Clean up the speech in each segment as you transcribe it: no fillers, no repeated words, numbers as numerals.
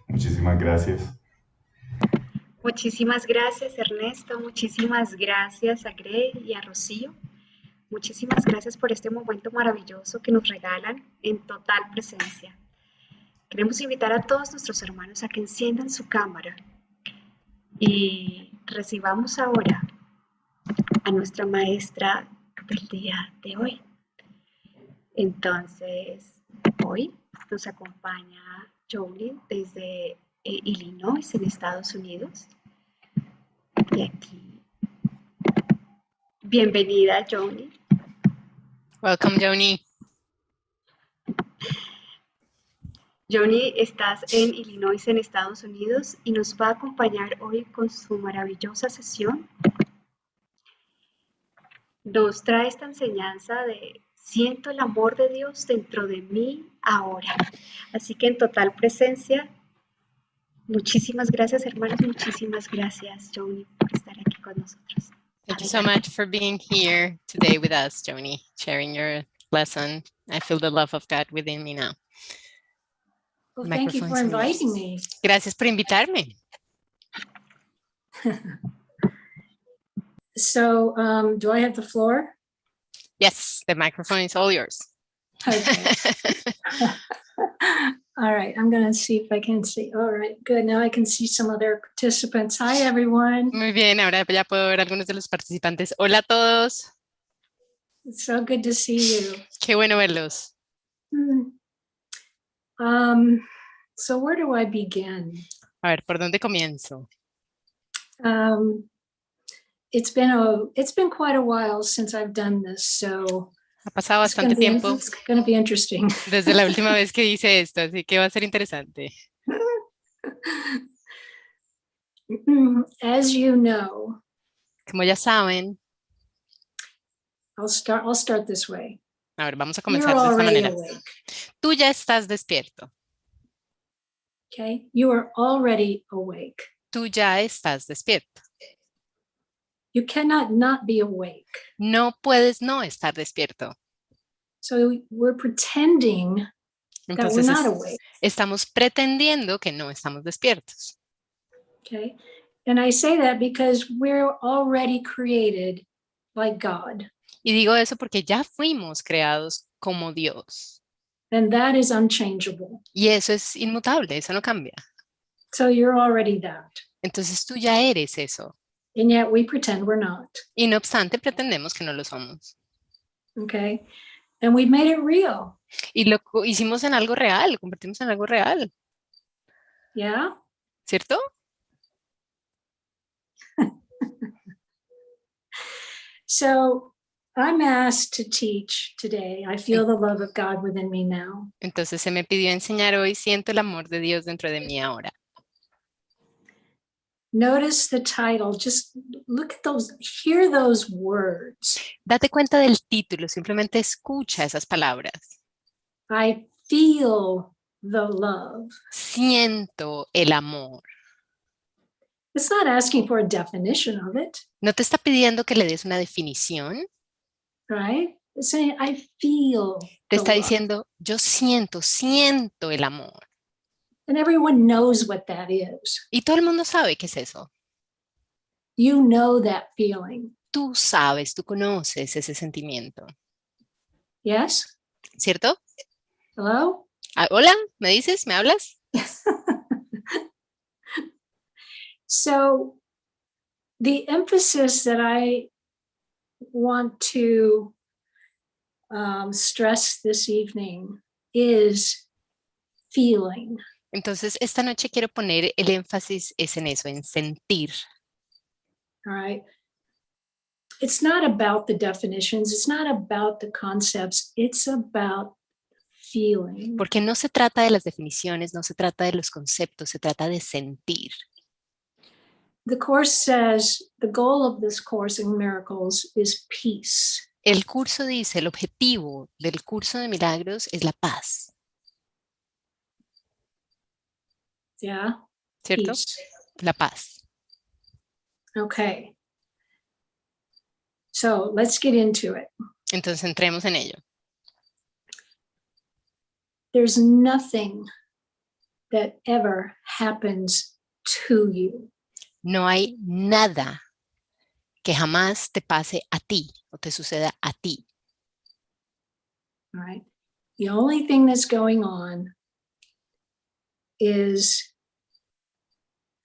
Muchísimas gracias. Muchísimas gracias, Ernesto. Muchísimas gracias a Grey y a Rocío. Muchísimas gracias por este momento maravilloso que nos regalan en total presencia. Queremos invitar a todos nuestros hermanos a que enciendan su cámara y recibamos ahora a nuestra maestra del día de hoy. Entonces, hoy nos acompaña Joany desde Illinois, en Estados Unidos. Y aquí, bienvenida, Joany. Welcome, Joany. Joany, estás en Illinois, en Estados Unidos, y nos va a acompañar hoy con su maravillosa sesión. Nos trae esta enseñanza de Siento el amor de Dios dentro de mí ahora. Así que en total presencia, muchísimas gracias, hermanos, muchísimas gracias, Joany, por estar aquí con nosotros. Thank you so much for being here today with us, Joany, sharing your lesson. I feel the love of God within me now. Well, thank you for inviting me. Gracias por invitarme. So, do I have the floor? Yes, the microphone is all yours. Okay. All right, I'm going to see if I can see. All right, good. Now I can see some other participants. Hi, everyone. Muy bien, ahora ya puedo ver algunos de los participantes. Hola a todos. It's so good to see you. Qué bueno verlos. So where do I begin? A ver, ¿por dónde comienzo? It's been quite a while since I've done this, so ha pasado bastante tiempo. It's going to be interesting. Desde la última vez que hice esto, así que va a ser interesante. As you know, como ya saben, I'll start this way. A ver, vamos a comenzar de esta manera. Awake. Tú ya estás despierto. Okay, you are already awake. Tú ya estás despierto. You cannot not be awake. No puedes no estar despierto. So we're pretending that we're not awake. Estamos pretendiendo que no estamos despiertos. Okay, and I say that because we're already created like God. Y digo eso porque ya fuimos creados como Dios. And that is unchangeable. Y eso es inmutable, eso no cambia. So you're already that. Entonces tú ya eres eso. And yet we pretend we're not. Y no obstante, pretendemos que no lo somos. Okay, and we made it real. Y lo hicimos en algo real, lo convertimos en algo real. Yeah. ¿Cierto? So I'm asked to teach today. I feel the love of God within me now. Entonces se me pidió enseñar hoy, siento el amor de Dios dentro de mí ahora. Notice the title, just look at those, hear those words. Date cuenta del título, simplemente escucha esas palabras. I feel the love. Siento el amor. It's not asking for a definition of it. No te está pidiendo que le des una definición. Right? It's saying, I feel. Te está diciendo, yo siento el amor. And everyone knows what that is. Y todo el mundo sabe qué es eso. You know that feeling. Tú sabes, tú conoces ese sentimiento. Yes? ¿Cierto? Hello? Ah, hola, ¿me dices? ¿Me hablas? So, the emphasis that I want to stress this evening is feeling. Entonces, esta noche quiero poner el énfasis en eso, en sentir. All right. It's not about the definitions. It's not about the concepts. It's about feeling. Porque no se trata de las definiciones, no se trata de los conceptos, se trata de sentir. The course says the goal of this course in miracles is peace. El curso dice, el objetivo del curso de milagros es la paz. Yeah. ¿Cierto? Peace. La paz. Okay. So let's get into it. Entonces entremos en ello. There's nothing that ever happens to you. No hay nada que jamás te pase a ti o te suceda a ti. All right. The only thing that's going on is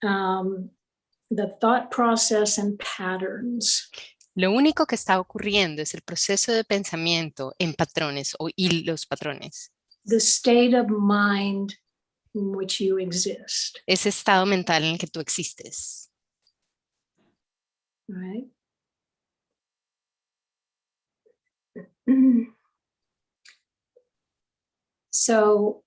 the thought process and patterns. Lo único que está ocurriendo es el proceso de pensamiento en patrones y los patrones. The state of mind in which you exist. Ese estado mental en el que tú existes. All right. So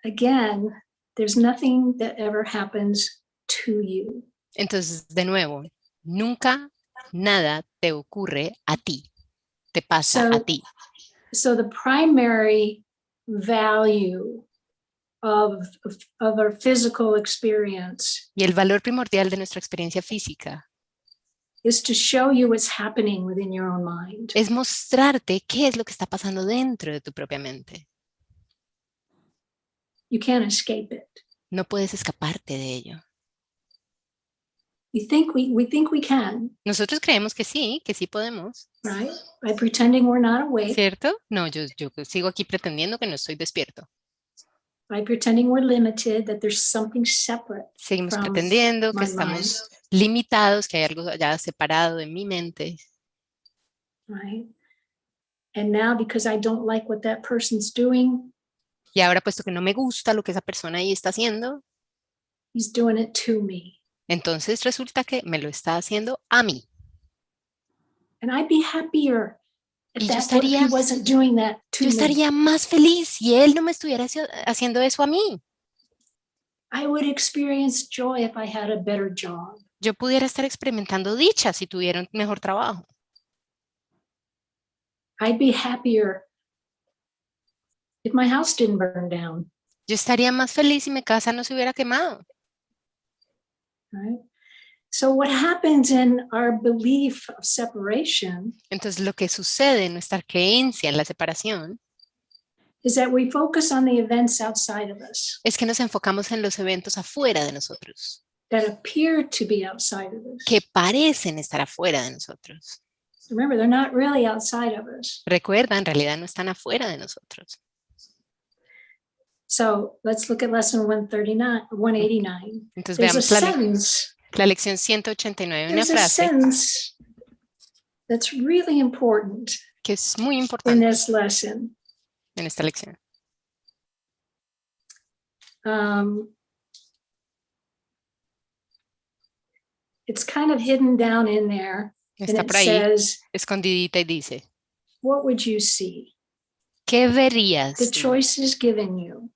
again, there's nothing that ever happens to you. Entonces, de nuevo, nunca nada te ocurre a ti, te pasa a ti. So the primary value of our physical experience Y el valor primordial de nuestra experiencia física is to show you what's happening within your own mind. es mostrarte qué es lo que está pasando dentro de tu propia mente. You can't escape it. No puedes escaparte de ello. We think we can, Nosotros creemos que sí podemos, right? By pretending we're not awake, ¿cierto? No, yo sigo aquí pretendiendo que no estoy despierto. by pretending we're limited, that there's something separate Seguimos from pretendiendo que my estamos limitados, que hay algo allá separado de mi mente. right? And now because I don't like what that person's doing, Y ahora, puesto que no me gusta lo que esa persona ahí está haciendo, he's doing it to me. entonces resulta que me lo está haciendo a mí. And I'd be happier Y if he wasn't doing that to yo me. estaría más feliz si él no me estuviera haciendo eso a mí. I would experience joy if I had a better job. Yo pudiera estar experimentando dicha si tuviera un mejor trabajo. I'd be happier if my house didn't burn down. Yo estaría más feliz si mi casa no se hubiera quemado. Right? So what happens in our belief of separation Entonces, lo que sucede en nuestra creencia en la separación is that we focus on the events outside of us es que nos enfocamos en los eventos afuera de nosotros, that appear to be outside of us. que parecen estar afuera de nosotros. Remember, they're not really outside of us. Recuerda, en realidad no están afuera de nosotros. So let's look at lesson 189. Entonces, There's a veamos sentence. la lección 189, una There's a frase sentence that's really important que es muy in importante this lesson. en esta lección. It's kind of hidden down in there, and Está it por ahí, says, escondidita, y dice, what would you see? ¿qué verías The tú choice is given you,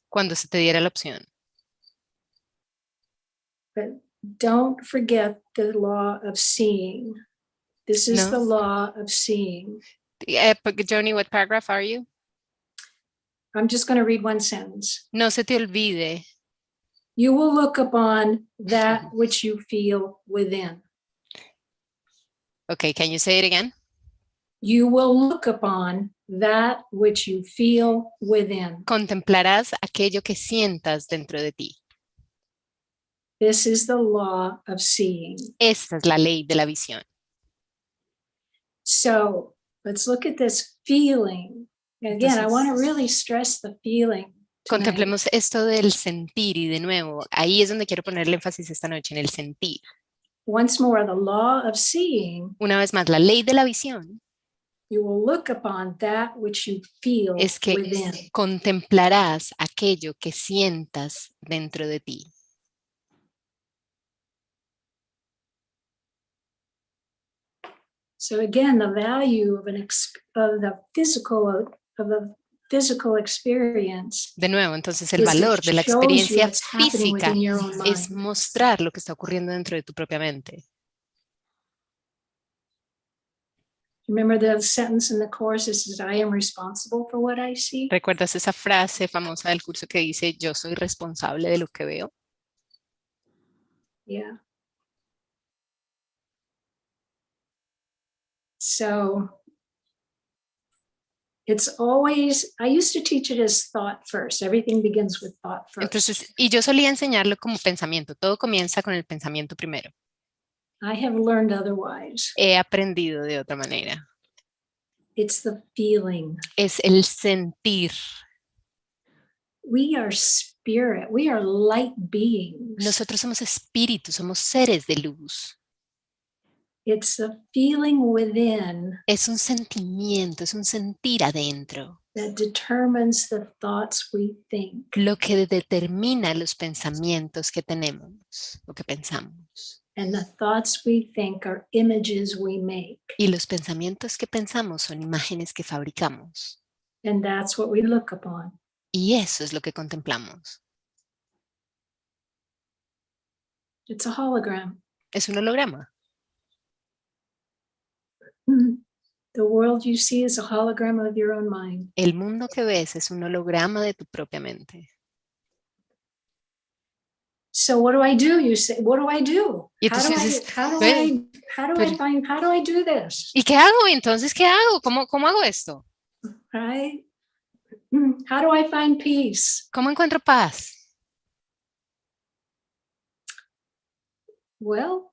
cuando se te diera la opción? but don't forget the law of seeing. This is the No. law of seeing. Johnny, what paragraph are you? I'm just going to read one sentence. No se te olvide. You will look upon that which you feel within. Okay, can you say it again? You will look upon that which you feel within. Contemplarás aquello que sientas dentro de ti. This is the law of seeing. Esta es la ley de la visión. So let's look at this feeling. Again, I want to really stress the feeling. tonight. Contemplemos esto del sentir y de nuevo, ahí es donde quiero ponerle énfasis esta noche, en el sentir. Once more, the law of seeing, Una vez más, la ley de la visión you will look upon that which you feel es que within. contemplarás aquello que sientas dentro de ti. So again, the value of the physical experience De nuevo, entonces el is that valor it de la shows you experiencia what's happening física within your own es mind. mostrar lo que está ocurriendo dentro de tu propia mente. Remember the sentence in the course that says, I am responsible for what I see? ¿Recuerdas esa frase famosa del curso que dice, yo soy responsable de lo que veo? Yeah. So It's always, I used to teach it as thought first. Everything begins with thought first. Entonces, y yo solía enseñarlo como pensamiento. Todo comienza con el pensamiento primero. I have learned otherwise. He aprendido de otra manera. It's the feeling. Es el sentir. We are spirit. We are light beings. Nosotros somos espíritus, somos seres de luz. It's a feeling within Es un sentimiento, es un sentir adentro. that determines the thoughts we think. Lo que determina los pensamientos que tenemos, lo que pensamos. And the thoughts we think are images we make. Y los pensamientos que pensamos son imágenes que fabricamos. And that's what we look upon. Y eso es lo que contemplamos. It's a hologram. Es un holograma. The world you see is a hologram of your own mind. El mundo que ves es un holograma de tu propia mente. So what do I do? You say, what do I do? Y How entonces do dices, how do I do this? ¿y qué hago? Entonces, ¿qué hago? ¿Cómo hago esto? Right? How do I find peace? ¿Cómo encuentro paz? Well,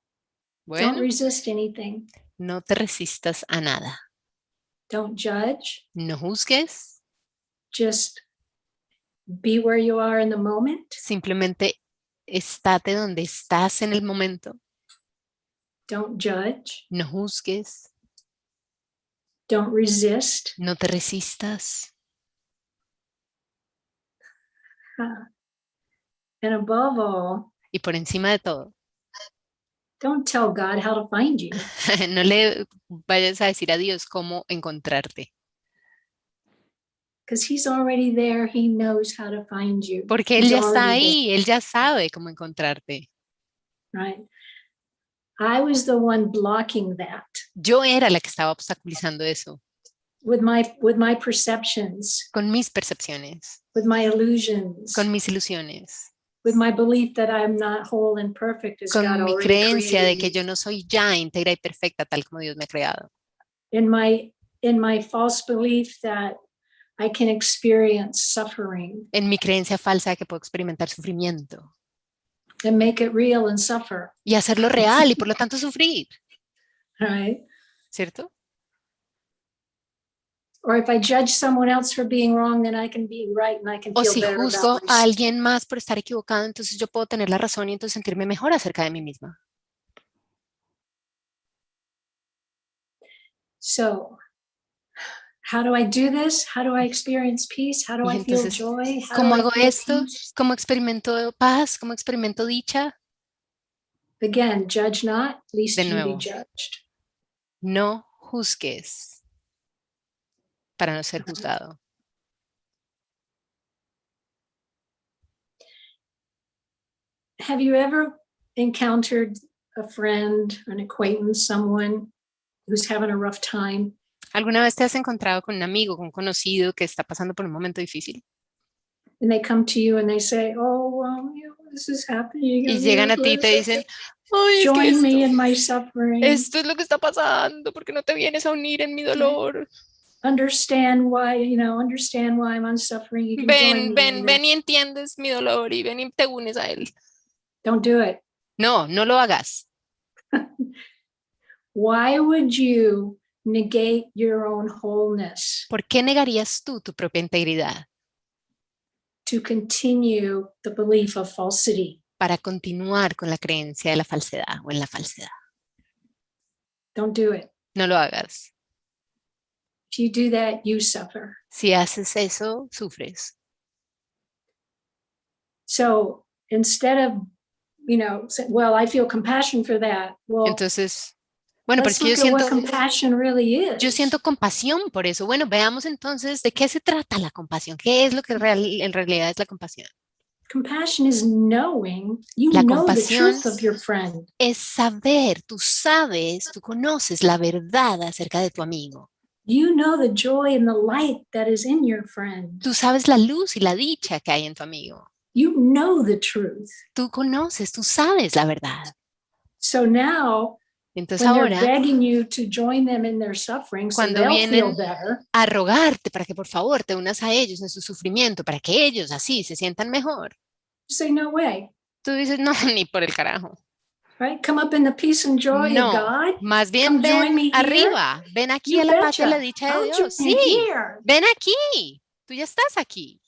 Bueno, don't resist anything. no te resistas a nada. Don't judge. No juzgues, Just be where you are in the moment. simplemente estate donde estás en el momento. Don't judge. No juzgues, Don't resist. no te resistas. And above all, Y por encima de todo, don't tell God how to find you. no le vayas a decir a Dios cómo encontrarte. Because he's already there. He knows how to find you. Porque Él He's ya está already ahí, Él ya sabe cómo encontrarte. there, right? I was the one blocking that Yo era la que estaba obstaculizando eso, with my perceptions, con mis percepciones, with my illusions, con mis ilusiones, with my belief that I'm not whole and perfect as God con mi already creencia de created que me. yo no soy ya íntegra y perfecta tal como Dios me ha creado. In my false belief that I can experience suffering En mi creencia falsa de que puedo experimentar sufrimiento and make it real and suffer, y hacerlo real y por lo tanto sufrir, right? ¿cierto? Or if I judge someone else for being wrong, then I can be right and I can O feel si better juzgo about a myself. alguien más por estar equivocado, entonces yo puedo tener la razón y entonces sentirme mejor acerca de mí misma. So, how do I do this? How do I experience peace? How do Y I feel entonces, joy? How ¿cómo do I hago feel esto? peace? ¿Cómo experimento paz? ¿Cómo experimento dicha? Again, judge not, lest De you be nuevo. judged. No juzgues para no ser juzgado. Have you ever encountered a friend, an acquaintance, someone who's having a rough time? ¿Alguna vez te has encontrado con un amigo, con un conocido que está pasando por un momento difícil? And they come to you and they say, oh, well, you know, this is happening. Y llegan a ti y te dicen, ay, es que Join me esto, in my suffering. esto es lo que está pasando, ¿por qué no te vienes a unir en mi dolor? Understand why I'm suffering. You can join me in Ven this. y entiendes mi dolor y ven y te unes a él. Don't do it. No, no lo hagas. Why would you negate your own wholeness ¿Por qué negarías tú tu propia integridad to continue the belief of falsity? para continuar con la creencia de la falsedad o en la falsedad? Don't do it. No lo hagas. If you do that, you suffer. Si haces eso, sufres. So instead of, say, well, I feel compassion for that. Well, Entonces, bueno, let's porque look at what compassion really is. yo siento compasión por eso. Bueno, veamos entonces de qué se trata la compasión. ¿Qué es lo que en realidad es la compasión? Compassion is knowing, you La know the compasión truth of your friend. es saber, tú sabes, tú conoces la verdad acerca de tu amigo. You know the joy and the light that is in your friend. Tú sabes la luz y la dicha que hay en tu amigo. You know the truth. Tú conoces, tú sabes la verdad. So now Entonces when they're ahora, begging you to join them in their suffering so cuando they'll feel vienen better, a rogarte para que por favor te unas a ellos en su sufrimiento, para que ellos así se sientan mejor, you say, no way, tú dices, no, ni por el carajo. right? Come up in the peace and joy of No, God. más bien Come join ven me here. arriba, ven aquí You a la paz y a la betcha. dicha de I'll Dios. join you Sí, here. ven aquí, tú ya estás aquí.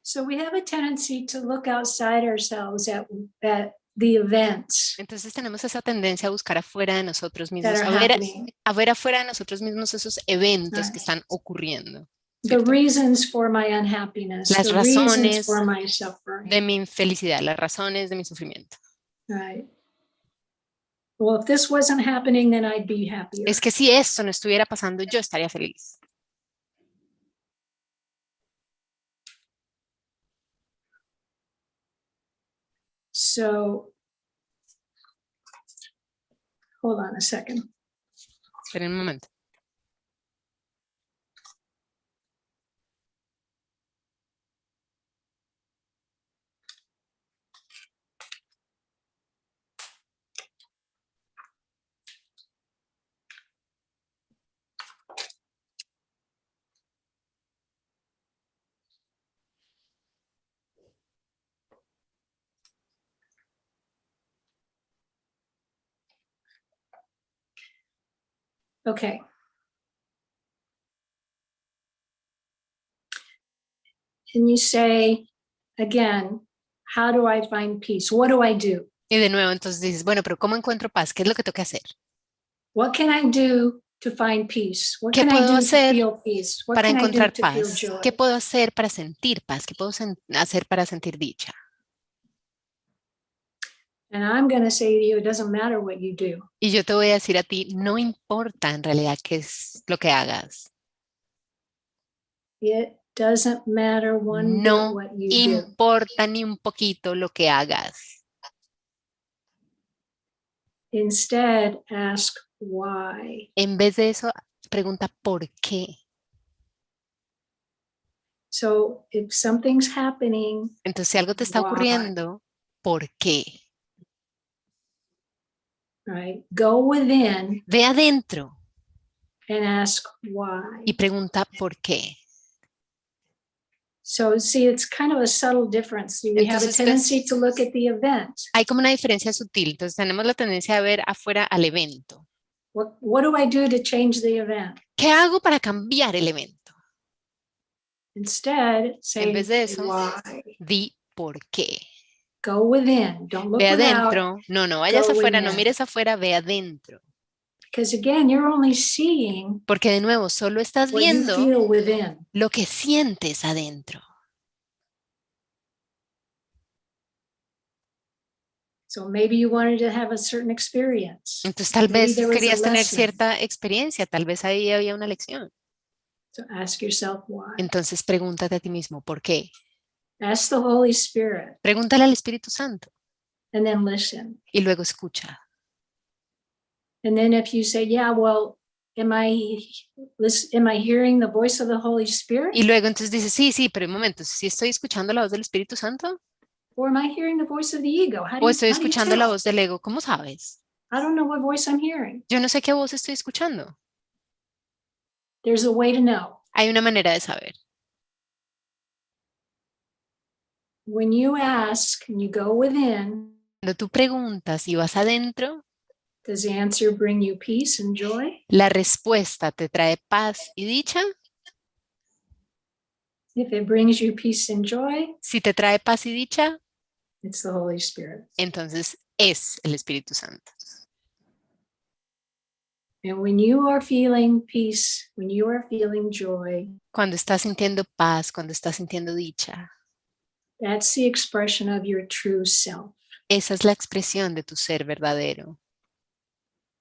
So we have a tendency to look outside ourselves at the events Entonces tenemos esa tendencia a buscar afuera de nosotros that mismos, are a ver afuera de nosotros mismos esos eventos Right. que están ocurriendo. the ¿cierto? reasons for my unhappiness, Las the reasons razones for my suffering. de mi infelicidad, las razones de mi sufrimiento. Right. Well, if this wasn't happening, then I'd be happier. Es que si esto no estuviera pasando, yo estaría feliz. So, hold on a second. Esperen un momento. Okay. And you say, again, how do I find peace? What do I do? Y de nuevo, entonces dices, bueno, pero ¿cómo encuentro paz? ¿Qué es lo que tengo que hacer? What can I do to find peace? What ¿Qué can I puedo do to hacer feel peace? What para can I do encontrar to feel paz? joy? ¿Qué puedo hacer para sentir paz? ¿Qué puedo hacer para sentir dicha? And I'm going to say to you, it doesn't matter what you do. Y yo te voy a decir a ti, no importa en realidad qué es lo que hagas. It doesn't matter one bit No what you do. importa ni un poquito lo que hagas. Instead, ask why. En vez de eso, pregunta por qué. So if something's happening, Entonces, si algo te está Why? ocurriendo, ¿por qué? right, go within Ve adentro and ask why. y pregunta por qué. So see, it's kind of a subtle difference. We have a Entonces, tendency to look at the event. Hay como una diferencia sutil. Entonces, tenemos la tendencia a ver afuera al evento. What do I do to change the event? ¿Qué hago para cambiar el evento? Instead, say En vez de eso, why. di por qué. Go within. Don't look Ve without. adentro. No vayas Go afuera, no within. mires afuera, ve adentro. Because again, you're only seeing Porque de nuevo, solo estás what you viendo feel within. lo que sientes adentro. So maybe you wanted to have a certain experience. Entonces, tal Maybe vez there was a querías tener lesson. cierta experiencia, tal vez ahí había una lección. So ask yourself why. Entonces, pregúntate a ti mismo, ¿por qué? Ask the Holy Spirit Pregúntale al Espíritu Santo and then listen. y luego escucha. And then if you say, yeah, well, am I hearing the voice of the Holy Spirit? Y luego entonces dices, sí, pero un momento, ¿sí estoy escuchando la voz del Espíritu Santo? Or am I hearing the voice of the ego? How do ¿O you, estoy how do you escuchando la tell? voz del ego? ¿Cómo sabes? I don't know what voice I'm hearing. Yo no sé qué voz estoy escuchando. There's a way to know. Hay una manera de saber. When you ask and you go within, Cuando tú preguntas y vas adentro, does the answer bring you peace and joy? la respuesta te trae paz y dicha. If it brings you peace and joy, Si te trae paz y dicha, it's the Holy Spirit. entonces es el Espíritu Santo. And when you are feeling peace, when you are feeling joy, Cuando estás sintiendo paz, cuando estás sintiendo dicha, that's the expression of your true self. esa es la expresión de tu ser verdadero.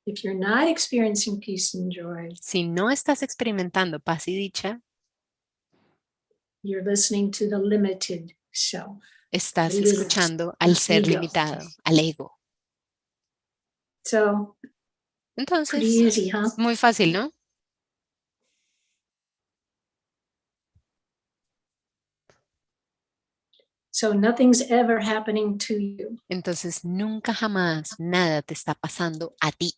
If you're not experiencing peace and joy, Si no estás experimentando paz y dicha, you're listening to the limited self. estás El ego. escuchando al ser Ego. limitado, al ego. So Entonces, pretty easy, huh? muy fácil, ¿no? So nothing's ever happening to you. Entonces nunca jamás nada te está pasando a ti.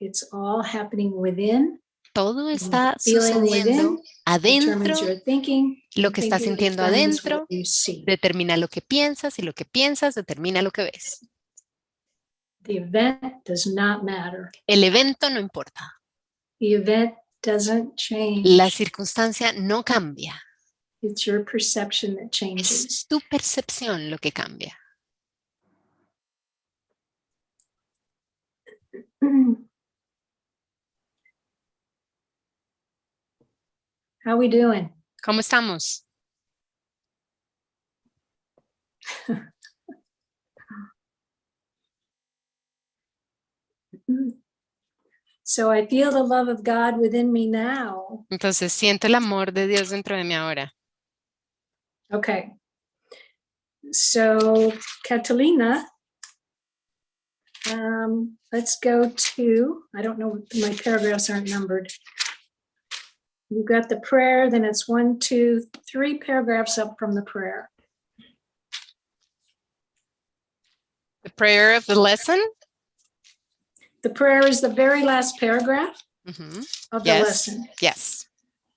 It's all happening within. Todo está Feeling sucediendo within adentro. determines your thinking. Lo que estás Thinking sintiendo determines adentro what you see. determina lo que piensas y lo que piensas determina lo que ves. The event does not matter. El evento no importa. The event doesn't change. La circunstancia no cambia. It's your perception that Es changes. tu percepción lo que cambia. How we doing? ¿Cómo estamos? So I feel the love of God within me now. Entonces siento el amor de Dios dentro de mí ahora. Okay. So Catalina, let's go to, I don't know, my paragraphs aren't numbered. You've got the prayer, then it's 1, 2, 3 paragraphs up from the prayer. The prayer of the lesson. The prayer is the very last paragraph Mhm. of the Yes. lesson. Yes.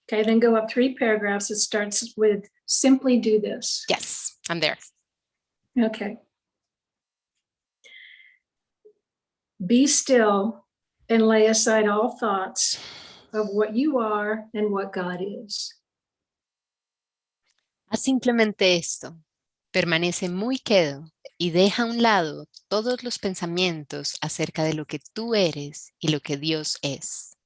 Okay, then go up 3 paragraphs. It starts with simply do this. Yes. I'm there. Okay. Be still and lay aside all thoughts of what you are and what God is. Haz simplemente esto. Permanece muy quedo y deja a un lado todos los pensamientos acerca de lo que tú eres y lo que Dios es.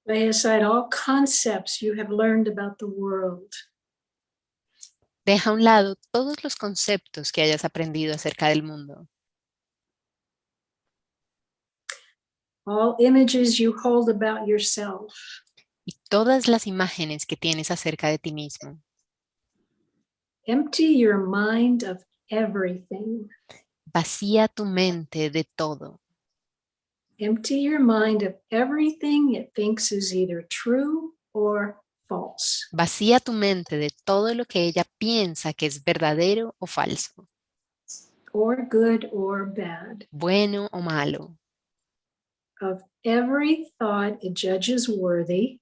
Lay aside all concepts you have learned about the world. Deja a un lado todos los conceptos que hayas aprendido acerca del mundo. All images you hold about yourself. Y todas las imágenes que tienes acerca de ti mismo. Empty your mind of everything. Vacía tu mente de todo. Empty your mind of everything it thinks is either true or false. Vacía tu mente de todo lo que ella piensa que es verdadero o falso. Or good or bad. Bueno o malo. Of every thought it judges worthy.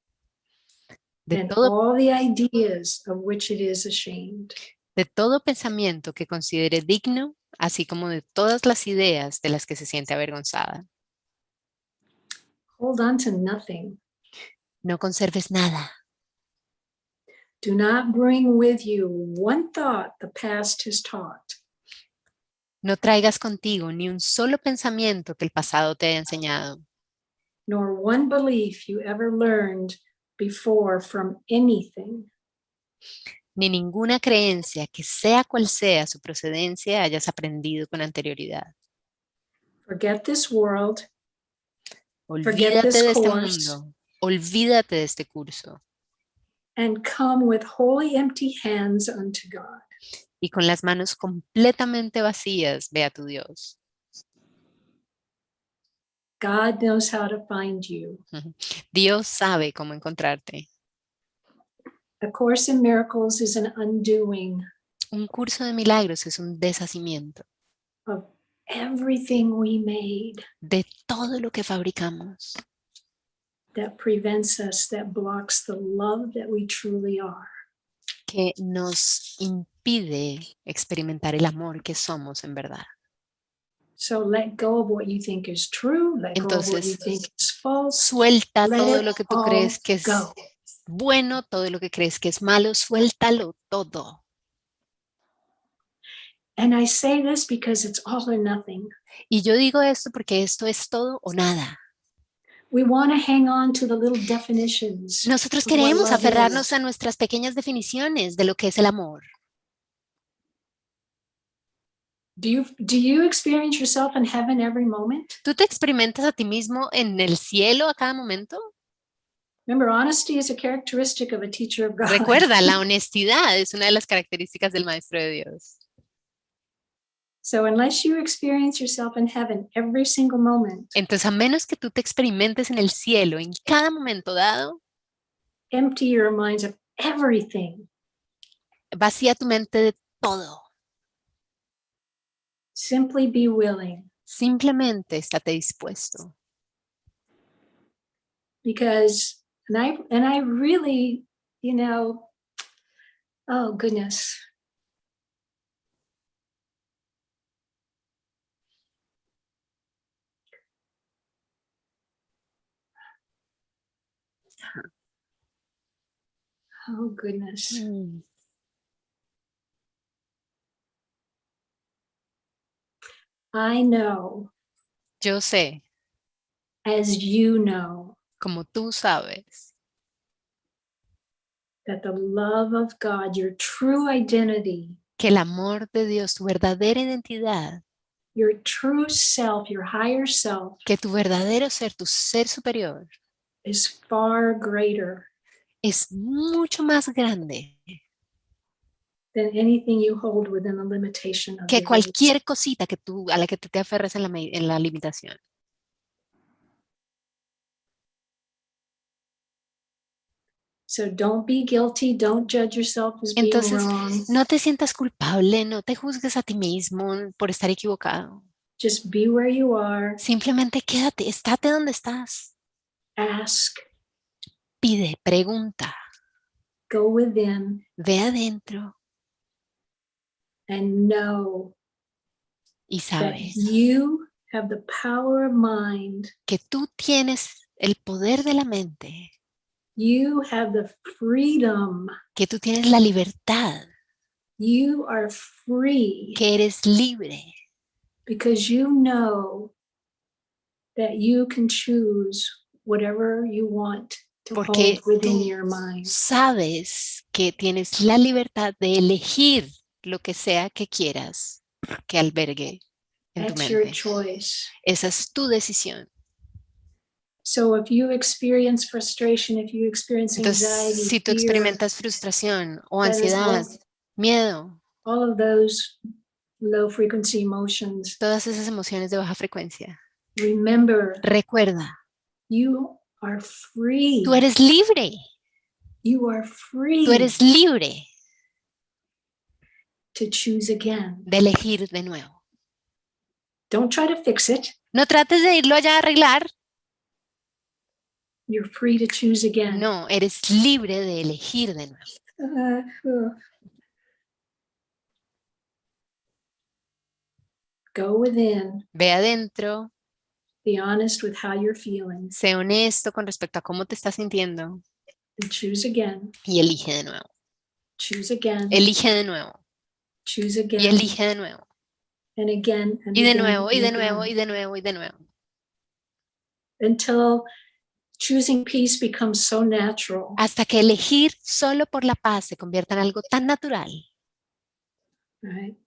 De And todo, all the ideas of which it is ashamed. de todo pensamiento que considere digno, así como de todas las ideas de las que se siente avergonzada. Hold on to nothing. No conserves nada. Do not bring with you one thought the past has taught. No traigas contigo ni un solo pensamiento que el pasado te haya enseñado, Nor one belief you ever learned before from anything. ni ninguna creencia que sea cual sea su procedencia hayas aprendido con anterioridad. Forget this world. Olvídate this de este course. mundo, olvídate de este curso And come with wholly empty hands unto God. y con las manos completamente vacías ve a tu Dios. God knows how to find you. Dios sabe cómo encontrarte. A Course in Miracles is an undoing Un curso de milagros es un deshacimiento of everything we made de todo lo que fabricamos, that prevents us, that blocks the love that we truly are. que nos impide experimentar el amor que somos en verdad. So let go of what you think is true, let go of what you Entonces, think is false. suelta Let todo it lo que tú all crees que es go. bueno, todo lo que crees que es malo, suéltalo todo. And I say this because it's all or nothing. Y yo digo esto porque esto es todo o nada. We want to hang on to the little definitions. Nosotros of what queremos love aferrarnos is. a nuestras pequeñas definiciones de lo que es el amor. Do you experience yourself in heaven every moment? ¿Tú te experimentas a ti mismo en el cielo a cada momento? Remember, honesty is a characteristic of a teacher of God. Recuerda, la honestidad es una de las características del Maestro de Dios. So unless you experience yourself in heaven every single moment, Entonces, a menos que tú te experimentes en el cielo en cada momento dado, Empty your minds of everything. Vacía tu mente de todo. Simply be willing. Simplemente estate dispuesto. Because, and I really, you know, oh goodness. Oh goodness. I know. Yo sé, As you know, como tú sabes, that the love of God, your true identity, que el amor de Dios, tu verdadera identidad, your true self, your higher self, que tu verdadero ser, tu ser superior, is far greater es mucho más grande than anything you hold within the limitation of que your beliefs. cualquier cosita que a la que tú te aferres en la limitación. So don't be guilty, don't judge yourself as being Entonces, wrong. no te sientas culpable, no te juzgues a ti mismo por estar equivocado. Just be where you are, Simplemente quédate, estate donde estás. ask, Pide, pregunta, go within, ve adentro and know y that sabes you have the power of mind. que tú tienes el poder de la mente, You have the freedom. que tú tienes la libertad, You are free que eres libre, because you know that you can choose whatever you want to porque hold within tú your mind. sabes que tienes la libertad de elegir lo que sea que quieras que albergue en tu That's your mente. choice. Esa es tu decisión. So if you experience frustration, if you experience Entonces, anxiety, si tú fear, experimentas frustración o that is ansiedad, miedo, all of those low frequency emotions, todas esas emociones de baja frecuencia, remember, recuerda, you are free. tú eres libre, You are free tú eres libre to choose again. de elegir de nuevo. Don't try to fix it. No trates de irlo allá a arreglar. You're free to choose again. No, eres libre de elegir de nuevo. Go within. Ve adentro, Be honest with how you're feeling. sé honesto con respecto a cómo te estás sintiendo And choose again. y elige de nuevo. Choose again. Elige de nuevo Choose y again. elige de nuevo. And again. And Y de again, nuevo, y and de again. nuevo, y de nuevo, y de nuevo. Until choosing peace becomes so natural. Hasta que elegir solo por la paz se convierta en algo tan natural. Right?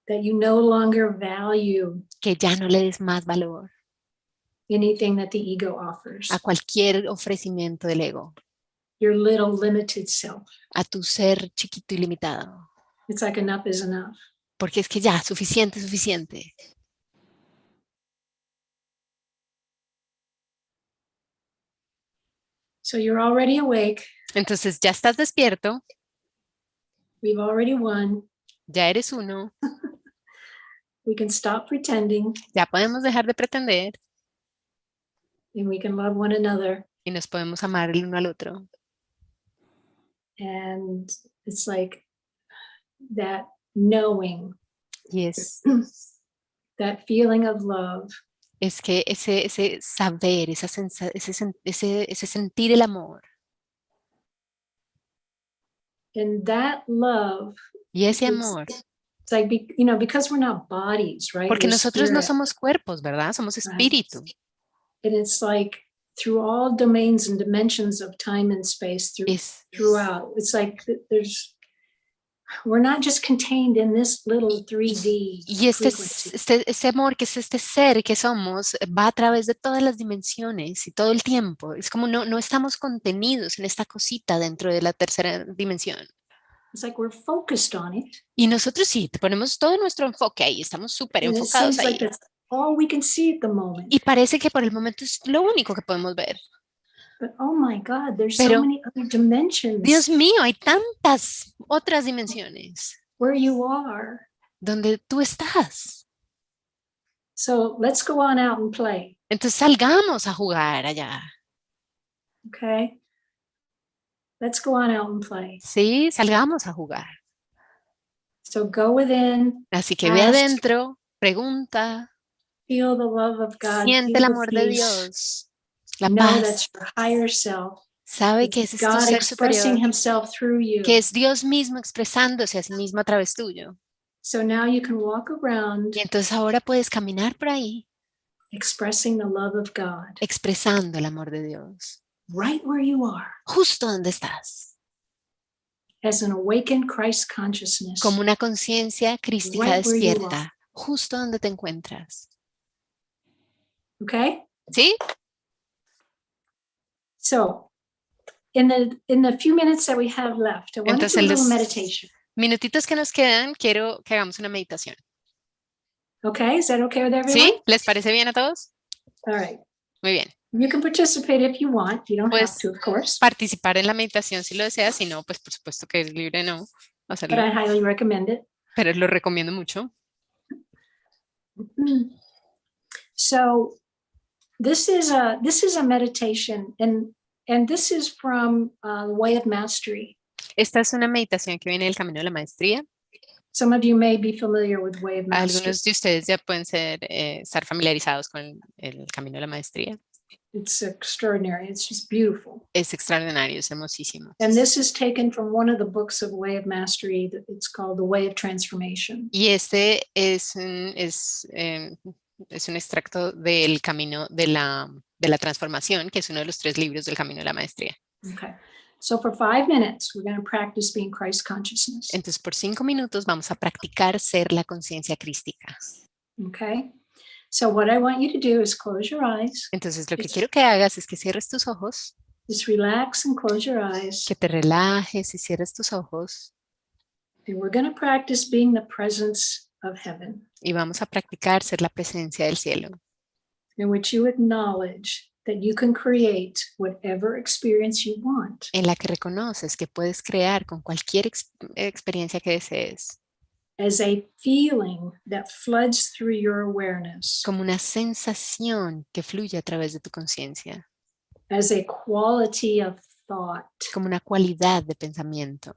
That you no longer value Que ya no le des más valor anything that the ego offers. a cualquier ofrecimiento del ego, Your little limited self. a tu ser chiquito y limitado. It's like enough is enough. Porque es que ya, suficiente, suficiente. So you're already awake. Entonces ya estás despierto, We've already won. ya eres uno, We can stop pretending ya podemos dejar de pretender and we can love one another. y nos podemos amar el uno al otro. And it's like that knowing, Y es that feeling of love que ese saber, ese sentir el amor and that love. y ese It's- amor, It's like, because we're not bodies, right? porque We're nosotros no spirit. somos cuerpos, ¿verdad? Somos espíritu. And it's like through all domains and dimensions of time and space throughout. It's like we're not just contained in this little 3D Y frequency. ese amor que es este ser que somos va a través de todas las dimensiones y todo el tiempo. Es como no estamos contenidos en esta cosita dentro de la tercera dimensión. It's like we're focused on it. Y nosotros sí, te ponemos todo nuestro enfoque ahí, estamos súper And it enfocados seems like ahí. that's all we can see at the moment. Y parece que por el momento es lo único que podemos ver. But oh my God, there's Pero, so many other dimensions. Dios mío, hay tantas otras dimensiones where you are. donde tú estás. So let's go on out and play. Entonces salgamos a jugar allá. Okay. Let's go on out and play. Sí, salgamos a jugar. So go within. Así que ve adentro, pregunta. Feel the love of God. Siente el amor de Dios. La Know paz. that's your higher self. Sabe que ese es tu God ser expressing superior. himself through you. Que es Dios mismo expresándose a sí mismo a través tuyo. So now you can walk around. Y entonces ahora puedes caminar por ahí. Expressing the love of God. Expresando el amor de Dios. Right where you are. Justo donde estás. As an awakened Christ consciousness. Como una conciencia crística Right where you despierta. are. Justo donde te encuentras. Okay? ¿Sí? So, in the few minutes that we have left, I want to do a little meditation. Minutitos que nos quedan, quiero que hagamos una meditación. Okay, is that okay with everyone? ¿Sí? ¿Les parece bien a todos? All right. Muy bien. You can participate if you want. You don't Puedes have to, of course. participar en la meditación si lo deseas, si no, pues por supuesto que es libre no hacerlo. But I highly recommend it. Pero lo recomiendo mucho. So this is a meditation, and this is from the Way of Mastery. Esta es una meditación que viene del camino de la maestría. Some of you may be familiar with Way of Mastery. Algunos de ustedes ya pueden estar familiarizados con el camino de la maestría. It's extraordinary. It's just beautiful. Es extraordinario, es hermosísimo. And this is taken from one of the books of Way of Mastery. It's called The Way of Transformation. Y este es un extracto del camino de la transformación, que es uno de los 3 libros del camino de la maestría. Okay. So for 5 minutes, we're going to practice being Christ consciousness. Entonces, por 5 minutos vamos a practicar ser la conciencia crística. Okay. So what I want you to do is close your eyes. Entonces, lo que quiero que hagas es que cierres tus ojos. Just relax and close your eyes. Que te relajes y cierres tus ojos. And we're going to practice being the presence of heaven. Y vamos a practicar ser la presencia del cielo. In which you acknowledge that you can create whatever experience you want. En la que reconoces que puedes crear con cualquier experiencia que desees. As a feeling that floods through your awareness. Como una sensación que fluye a través de tu conciencia. As a quality of thought. Como una cualidad de pensamiento.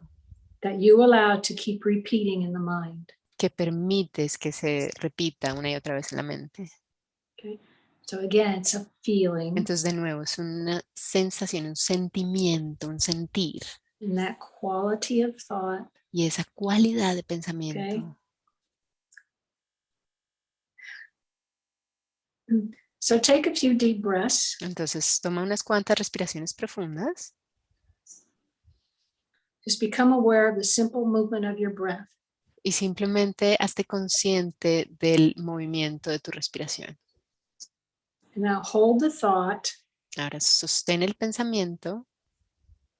That you allow to keep repeating in the mind. Que permites que se repita una y otra vez en la mente. Okay. So again, it's a feeling. Entonces, de nuevo, es una sensación, un sentimiento, un sentir. And that quality of thought. Y esa cualidad de pensamiento. Okay. So take a few deep breaths. Entonces, toma unas cuantas respiraciones profundas. Just become aware of the simple movement of your breath. Y simplemente hazte consciente del movimiento de tu respiración. And now hold the thought. Ahora sostén el pensamiento.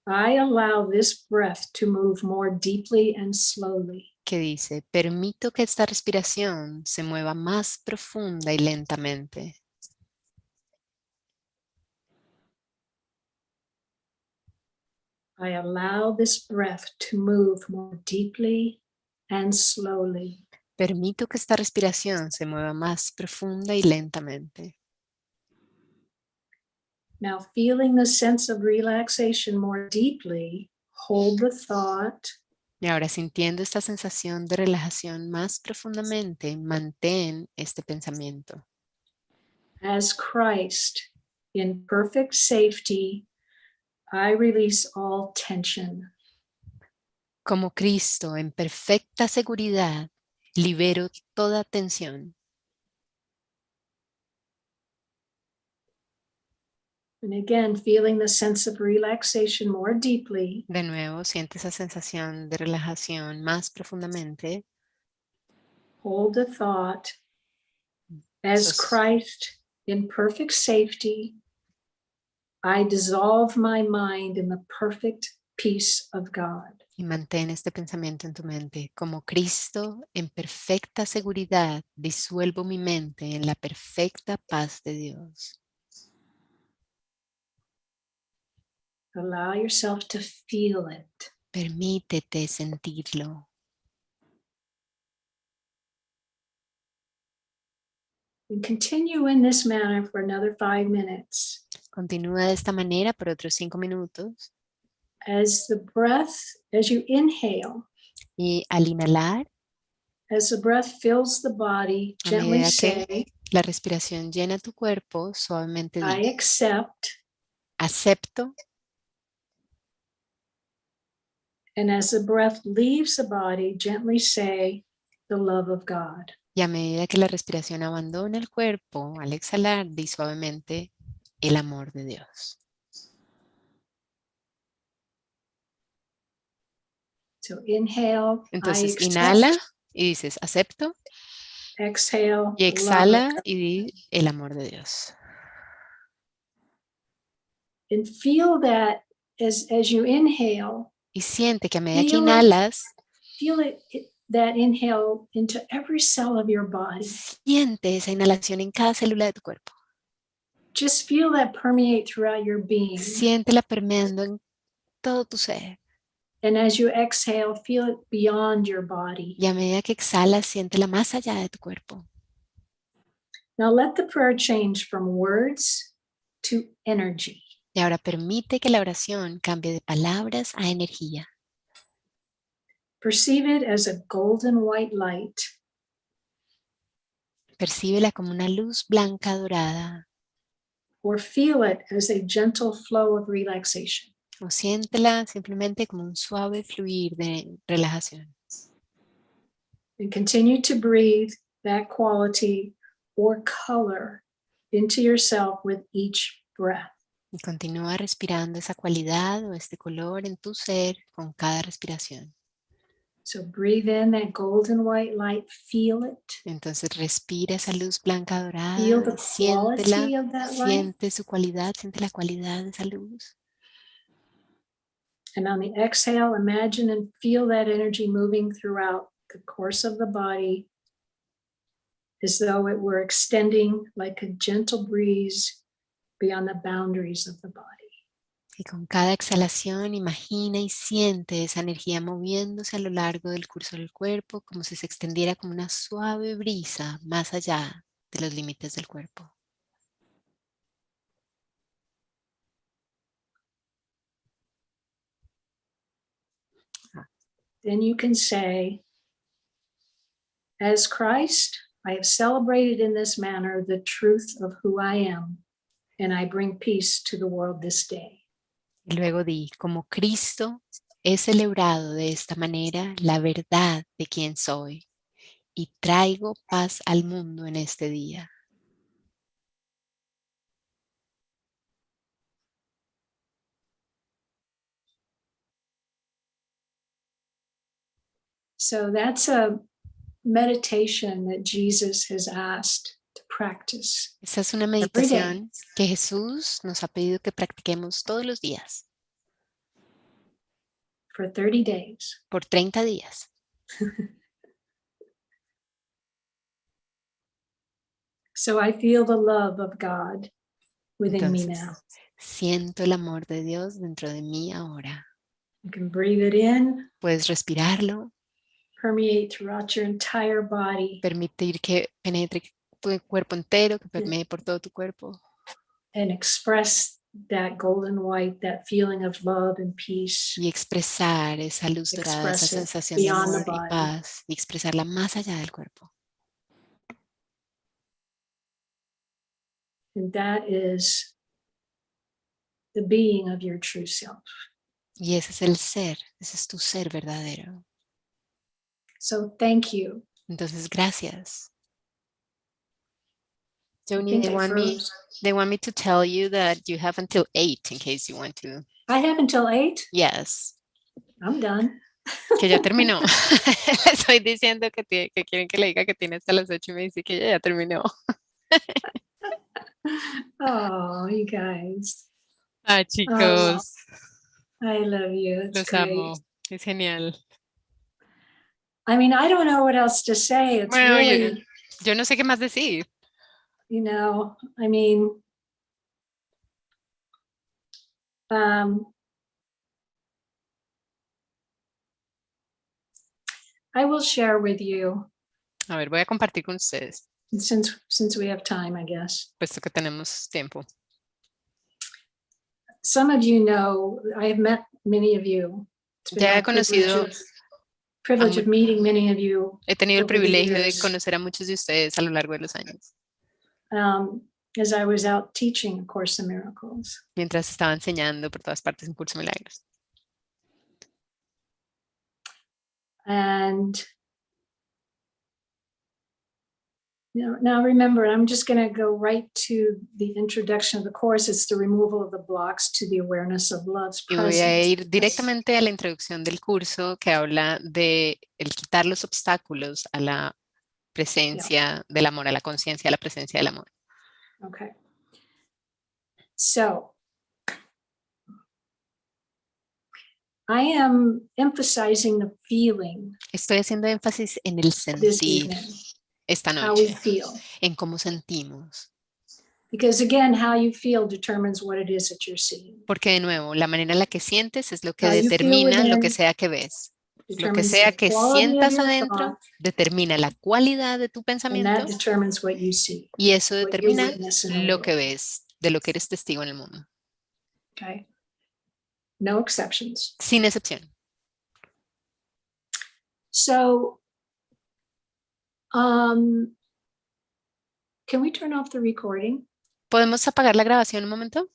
I allow this breath to move more deeply and slowly. Que dice, permito que esta respiración se mueva más profunda y lentamente. I allow this breath to move more deeply and slowly. Permito que esta respiración se mueva más profunda y lentamente. Now, feeling the sense of relaxation more deeply, hold the thought. Y ahora, sintiendo esta sensación de relajación más profundamente, mantén este pensamiento. As Christ, in perfect safety, I release all tension. Como Cristo, en perfecta seguridad, libero toda tensión. And again, feeling the sense of relaxation more deeply. De nuevo, siente esa sensación de relajación más profundamente. Hold the thought. As Christ, in perfect safety, I dissolve my mind in the perfect peace of God. Y mantén este pensamiento en tu mente. Como Cristo, en perfecta seguridad, disuelvo mi mente en la perfecta paz de Dios. Allow yourself to feel it. Permítete sentirlo. And continue in this manner for another 5 minutes. Continúa de esta manera por otros 5 minutos. As you inhale, Y al inhalar, as the breath fills the body, a gently medida que say, la respiración llena tu cuerpo, suavemente I di, accept. acepto. And as the breath leaves the body, gently say, the love of God. Y a medida que la respiración abandona el cuerpo, al exhalar, di suavemente, el amor de Dios. So inhale, Entonces, I accept. inhala y dices, acepto. Exhale, Y love. exhala y di, el amor de Dios. And feel that as you inhale, Y siente que a medida que feel inhalas, that inhale into every cell of your body. siente esa inhalación en cada célula de tu cuerpo. Just feel that permeate throughout your being. Siéntela permeando en todo tu ser. And as you exhale, feel it beyond your body. Y a medida que exhalas, siéntela más allá de tu cuerpo. Now let the prayer change from words to energy. Y ahora permite que la oración cambie de palabras a energía. Perceive it as a golden white light. Percíbela como una luz blanca dorada. Or feel it as a gentle flow of relaxation. O siéntela simplemente como un suave fluir de relajación. And continue to breathe that quality or color into yourself with each breath. Y continúa respirando esa cualidad o este color en tu ser con cada respiración. So breathe in that golden white light, feel it. Entonces respira esa luz blanca dorada Feel the y siéntela, quality of that light. siente su cualidad, siente la cualidad de esa luz. And on the exhale, imagine and feel that energy moving throughout the course of the body as though it were extending like a gentle breeze beyond the boundaries of the body. Y con cada exhalación imagina y siente esa energía moviéndose a lo largo del curso del cuerpo como si se extendiera como una suave brisa más allá de los límites del cuerpo. Then you can say, as Christ, I have celebrated in this manner the truth of who I am, and I bring peace to the world this day. Y luego di, como Cristo, he celebrado de esta manera la verdad de quién soy y traigo paz al mundo en este día. So that's a meditation that Jesus has asked to practice. Esta es una meditación que Jesús nos ha pedido que practiquemos todos los días. For 30 days. Por 30 días. So I feel the love of God within me now. Siento el amor de Dios dentro de mí ahora. You can breathe it in. Puedes respirarlo. Permeate throughout your entire body. Permitir que penetre tu cuerpo entero, que permee por todo tu cuerpo. And express that golden white, that feeling of love and peace. Y expresar esa luz dorada, esa sensación de amor y paz. Y expresarla más allá del cuerpo. And that is the being of your true self. Y ese es el ser, ese es tu ser verdadero. So thank you. Entonces, gracias. Joany, they want me to tell you that you have until 8 in case you want to. I have until 8? Yes. I'm done. Que ya terminó. Le estoy diciendo que quieren que le diga que tiene hasta las 8 y me dice que ya terminó. Oh, you guys. Ah, chicos. I love you. It's Los great. amo. Es genial. I mean, I don't know what else to say. It's bueno, really, yo no sé qué más decir. You know, I mean, I will share with you. A ver, voy a compartir con ustedes, Since we have time, I guess. puesto que tenemos tiempo. Some of you know, I have met many of you. It's been Ya my he conocido, privilege of meeting many of you. he tenido el over the privilegio de years. conocer a muchos de ustedes a lo largo de los años, As I was out teaching A Course in Miracles. mientras estaba enseñando por todas partes en Curso de Milagros. And now remember, I'm just going to go right to the introduction of the course. It's the removal of the blocks to the awareness of love's Y voy a presence. ir directamente a la introducción del curso que habla de el quitar los obstáculos a la presencia del amor, a la conciencia de la presencia del amor. Okay. So I am emphasizing the feeling Estoy haciendo énfasis en el this sentir evening, esta how we noche, feel. en cómo sentimos. Because again, how you feel determines what it is that you're seeing. Porque de nuevo, la manera en la que sientes es lo que How you feel determina lo que within sea que ves. Lo que determines sea the que quality of sientas your adentro thought, determina la cualidad de tu and pensamiento that determines what you see, y eso what you determina witness in the lo que world. ves, de lo que eres testigo en el mundo. Okay. No exceptions. Sin excepción. So, can we turn off the recording? ¿Podemos apagar la grabación un momento?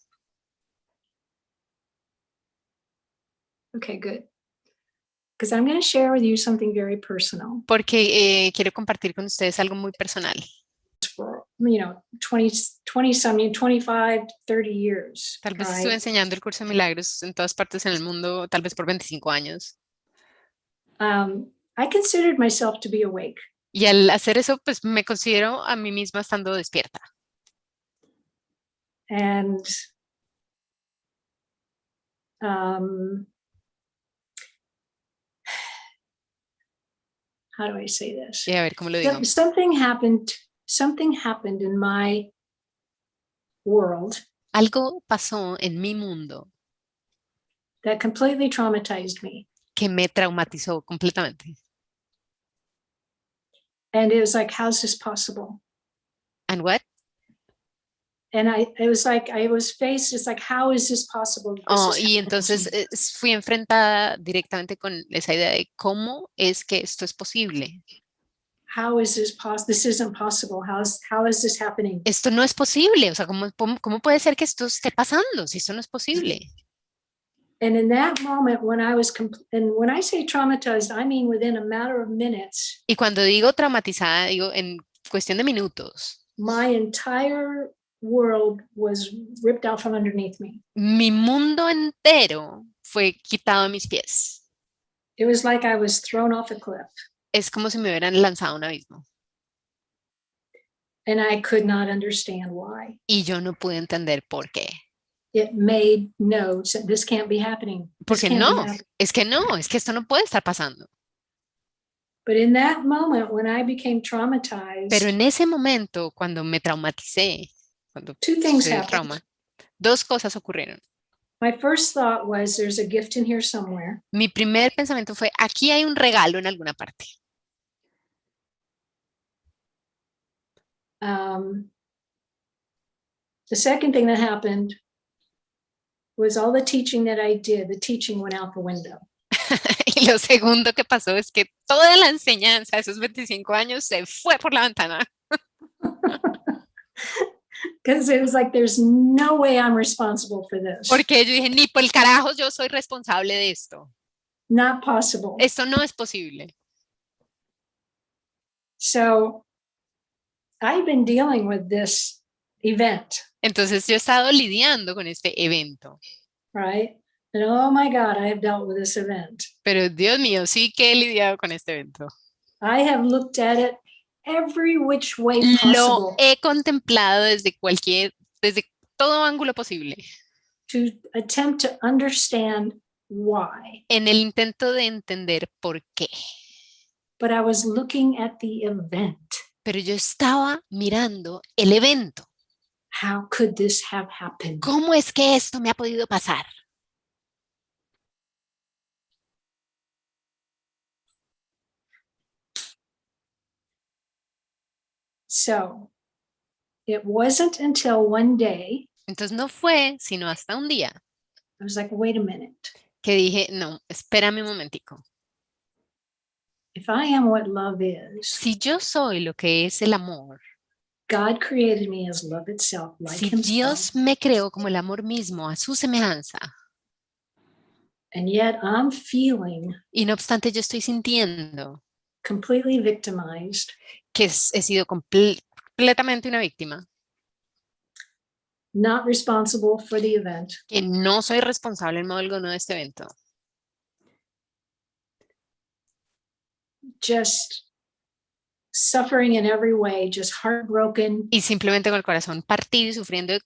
Okay, good. Because I'm going to share with you something very personal. Porque quiero compartir con ustedes algo muy personal. For, 20 something, 25, 30 years. Tal vez right? estuve enseñando el curso de milagros en todas partes en el mundo, tal vez por 25 años. I considered myself to be awake. Y al hacer eso, pues me considero a mí misma estando despierta. And how do I say this? Y a ver cómo lo digo. Something happened in my world. Algo pasó en mi mundo That completely traumatized me. que me traumatizó completamente. And it was like, how's this possible? And what? And it was like, I was faced, it's like, how is this possible? Y entonces fui enfrentada directamente con esa idea de cómo es que esto es posible. How is this possible? This isn't possible. How is this happening? Esto no es posible. O sea, ¿cómo puede ser que esto esté pasando si esto no es posible? And in that moment, when I was, and when I say traumatized, I mean within a matter of minutes. Y cuando digo traumatizada, digo en cuestión de minutos. My entire world was ripped out from underneath me. Mi mundo entero fue quitado a mis pies. It was like I was thrown off a cliff. Es como si me hubieran lanzado a un abismo. And I could not understand why. Y yo no pude entender por qué. It made no sense. This can't be happening. Porque no, es que esto no puede estar pasando. But in that moment, when I became traumatized, Pero en ese momento, cuando me traumaticé, cuando two things sucedió el happened. trauma, dos cosas ocurrieron. My first thought was, there's a gift in here somewhere. Mi primer pensamiento fue, aquí hay un regalo en alguna parte. The second thing that happened was all the teaching that I did, the teaching went out the window. Y lo segundo que pasó es que toda la enseñanza de esos 25 años se fue por la ventana. Because it was like, there's no way I'm responsible for this. Porque yo dije, ni por el carajo yo soy responsable de esto. Not possible. Esto no es posible. So I've been dealing with this event. Entonces yo he estado lidiando con este evento. Right? And oh my God, I have dealt with this event. Pero Dios mío, sí que he lidiado con este evento. I have looked at it every which way Lo possible. he contemplado desde todo ángulo posible. To attempt to understand why. En el intento de entender por qué. But I was looking at the event. Pero yo estaba mirando el evento. How could this have happened? ¿Cómo es que esto me ha podido pasar? So it wasn't until one day. Entonces no fue sino hasta un día I was like, wait a minute. que dije, no, espérame un momentico. If I am what love is, Si yo soy lo que es el amor, God created me as love itself, like si himself. Dios me creó como el amor mismo, a su semejanza, And yet I'm feeling y no obstante yo estoy sintiendo completely victimized, que he sido completamente una víctima, not responsible for the event, que no soy responsable en modo alguno de este evento, just suffering in every way, just heartbroken, y simplemente con el corazón partido y sufriendo de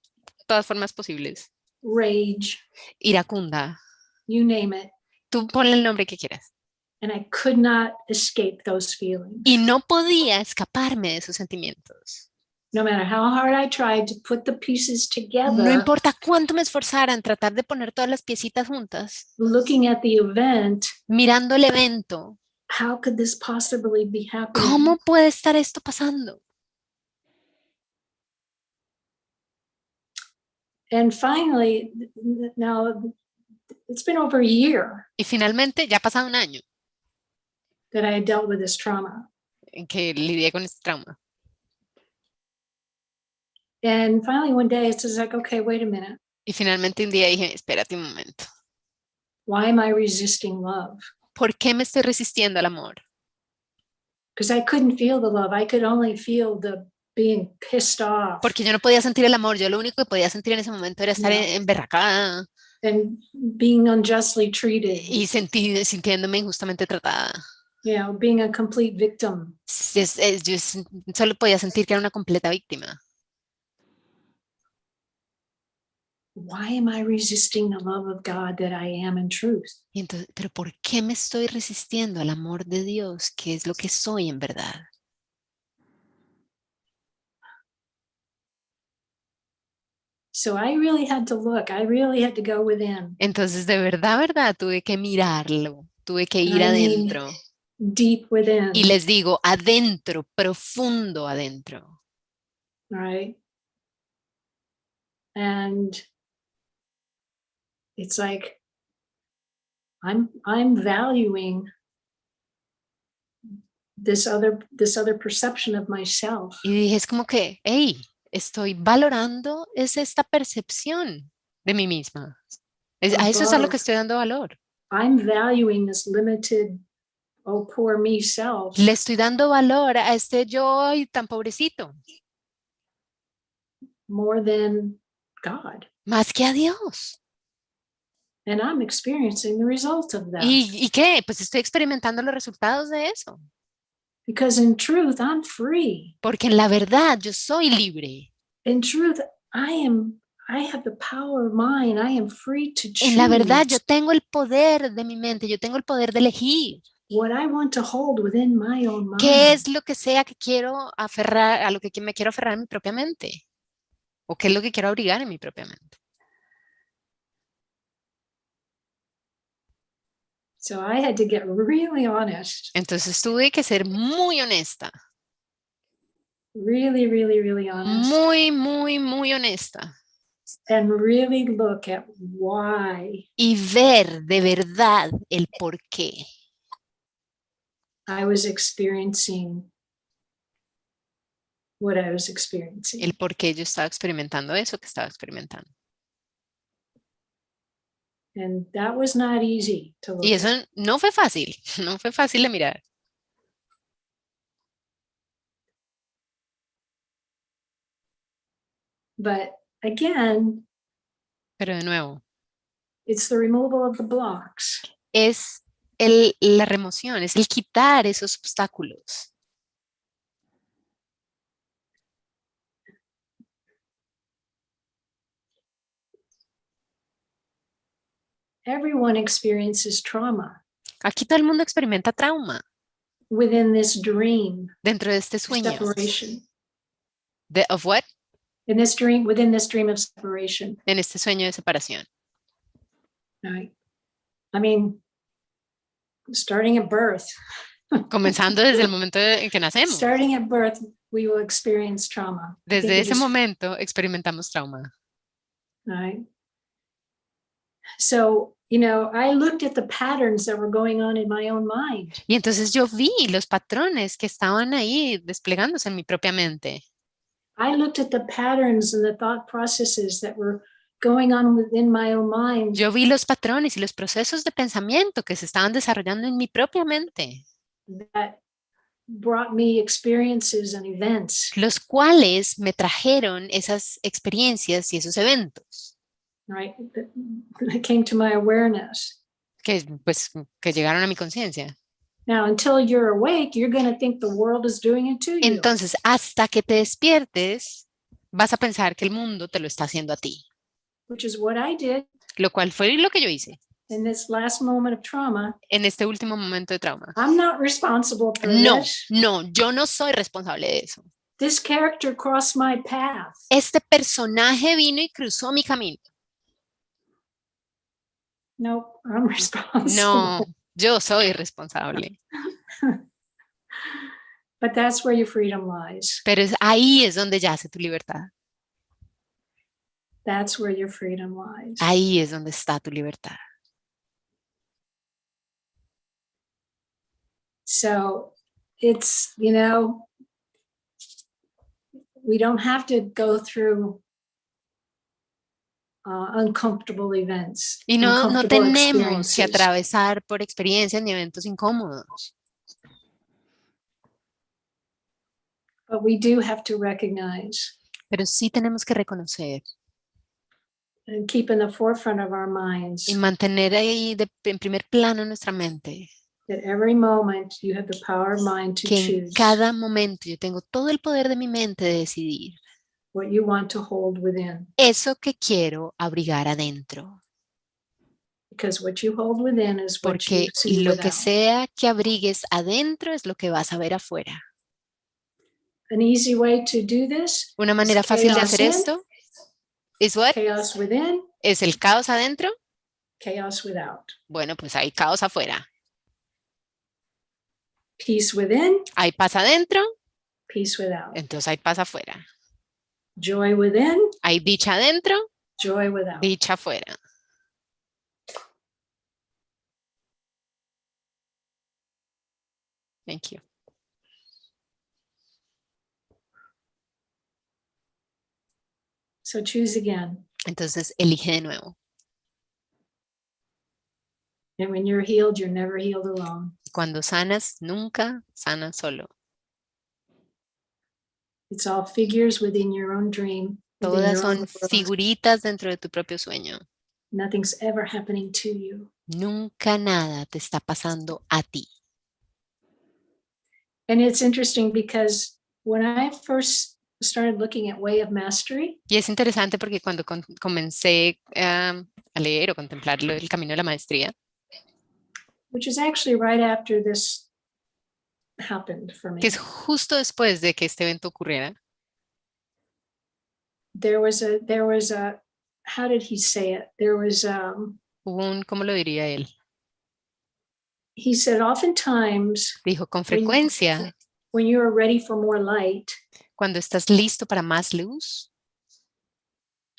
todas formas posibles, rage, iracunda, you name it. tú ponle el nombre que quieras. And I could not escape those feelings. Y no podía escaparme de esos sentimientos. No matter how hard I tried to put the pieces No together, importa cuánto me esforzara en tratar de poner todas las piecitas juntas, looking at the event, mirando el evento, how could this possibly be happening? ¿cómo puede estar esto pasando? And finally, now it's been over a year Y finalmente ya ha pasado un año that I had dealt with this trauma. en que lidié con este trauma. And finally one day it's just like, okay, wait a minute. Y finalmente un día dije, espérate un momento. Why am I resisting love? ¿Por qué me estoy resistiendo al amor? Because I couldn't feel the love. I could only feel the being pissed off Porque yo no podía sentir el amor. Yo lo único que podía sentir en ese momento era estar No. emberracada and being unjustly treated, y sintiéndome injustamente tratada. you know, being a complete victim. Yo solo podía sentir que era una completa víctima. Why am I resisting the love of God that I am in truth? Y entonces, ¿pero por qué me estoy resistiendo al amor de Dios, que es lo que soy en verdad? So I really had to look. I really had to go within. Entonces, de verdad, tuve que mirarlo, tuve que ir I mean, adentro. Deep within. Y les digo, adentro, profundo adentro. Right? And it's like I'm valuing this other perception of myself. Y dije, es como que, hey, estoy valorando esta percepción de mí misma. A eso es a lo que estoy dando valor. I'm valuing this limited, oh, poor me self. Le estoy dando valor a este yo tan pobrecito. More than God. Más que a Dios. And I'm experiencing the result of that. ¿Y qué? Pues estoy experimentando los resultados de eso. Because in truth, I'm free. Porque en la verdad yo soy libre. In truth, I have the power of mind. I am free to choose. En la verdad yo tengo el poder de mi mente, yo tengo el poder de elegir. What I want to hold within my own mind. ¿Qué es lo que sea que quiero aferrar, a lo que me quiero aferrar en mi propia mente? ¿O qué es lo que quiero abrigar en mi propia mente? So I had to get really honest. Entonces tuve que ser muy honesta. Really, really, really honest. Muy honesta. And really look at why. Y ver de verdad el por qué. I was experiencing what I was experiencing. El por qué yo estaba experimentando eso que estaba experimentando. And that was not easy to look Y eso at. no fue fácil de mirar. But again, Pero de nuevo, it's the removal of the blocks. es la remoción, es el quitar esos obstáculos. Everyone experiences trauma. Aquí todo el mundo experimenta trauma. Within this dream. Dentro de este sueño. Separation. Of what? In this dream, within this dream of separation. En este sueño de separación. Right. I mean, starting at birth. Comenzando desde el momento en que nacemos. Starting at birth, we will experience trauma. Desde ese momento experimentamos trauma. Right. So, you know, I looked at the patterns that were going on in my own mind. Y entonces yo vi los patrones que estaban ahí desplegándose en mi propia mente. I looked at the patterns and the thought processes that were going on within my own mind. Yo vi los patrones y los procesos de pensamiento que se estaban desarrollando en mi propia mente. That brought me experiences and events. Los cuales me trajeron esas experiencias y esos eventos. Right, that came to my awareness. Que llegaron a mi conciencia. Now, until you're awake, you're going to think the world is doing it to you. Entonces, hasta que te despiertes, vas a pensar que el mundo te lo está haciendo a ti. Which is what I did. Lo cual fue lo que yo hice. In this last moment of trauma. En este último momento de trauma. I'm not responsible for this. No, yo no soy responsable de eso. This character crossed my path. Este personaje vino y cruzó mi camino. No, I'm responsible. No, yo soy responsable. But that's where your freedom lies. Pero ahí es donde yace tu libertad. That's where your freedom lies. Ahí es donde está tu libertad. So it's, you know, we don't have to go through uncomfortable events. Y no tenemos que atravesar por experiencias ni eventos incómodos. But we do have to recognize. Pero sí tenemos que reconocer. And keep in the forefront of our minds. Y mantener ahí en primer plano nuestra mente. That every moment you have the power of mind to choose. Que en cada momento yo tengo todo el poder de mi mente de decidir. What you want to hold within. Eso que quiero abrigar adentro. Because what you hold within is what Porque you see lo without. que sea que abrigues adentro es lo que vas a ver afuera. An easy way to do this. Una manera fácil de hacer esto es what? Chaos within. ¿Es el caos adentro? Chaos without. Bueno, pues hay caos afuera. Peace within. Hay paz adentro. Peace without. Entonces hay paz afuera. Joy within. Hay dicha adentro. Joy without. Dicha afuera. Thank you. So choose again. Entonces elige de nuevo. And when you're healed, you're never healed alone. Cuando sanas, nunca sanas solo. It's all figures within your own dream. Todas son figuritas dentro de tu propio sueño. Nothing's ever happening to you. Nunca nada te está pasando a ti. And it's interesting because when I first started looking at Way of Mastery. Y es interesante porque cuando comencé a leer o contemplar el camino de la maestría, which is actually right after this happened for me. Que es justo después de que este evento ocurriera. There was a, how did he say it? There was Hubo un, ¿cómo lo diría él? He said oftentimes. Dijo, con frecuencia. When you are ready for more light. Cuando estás listo para más luz.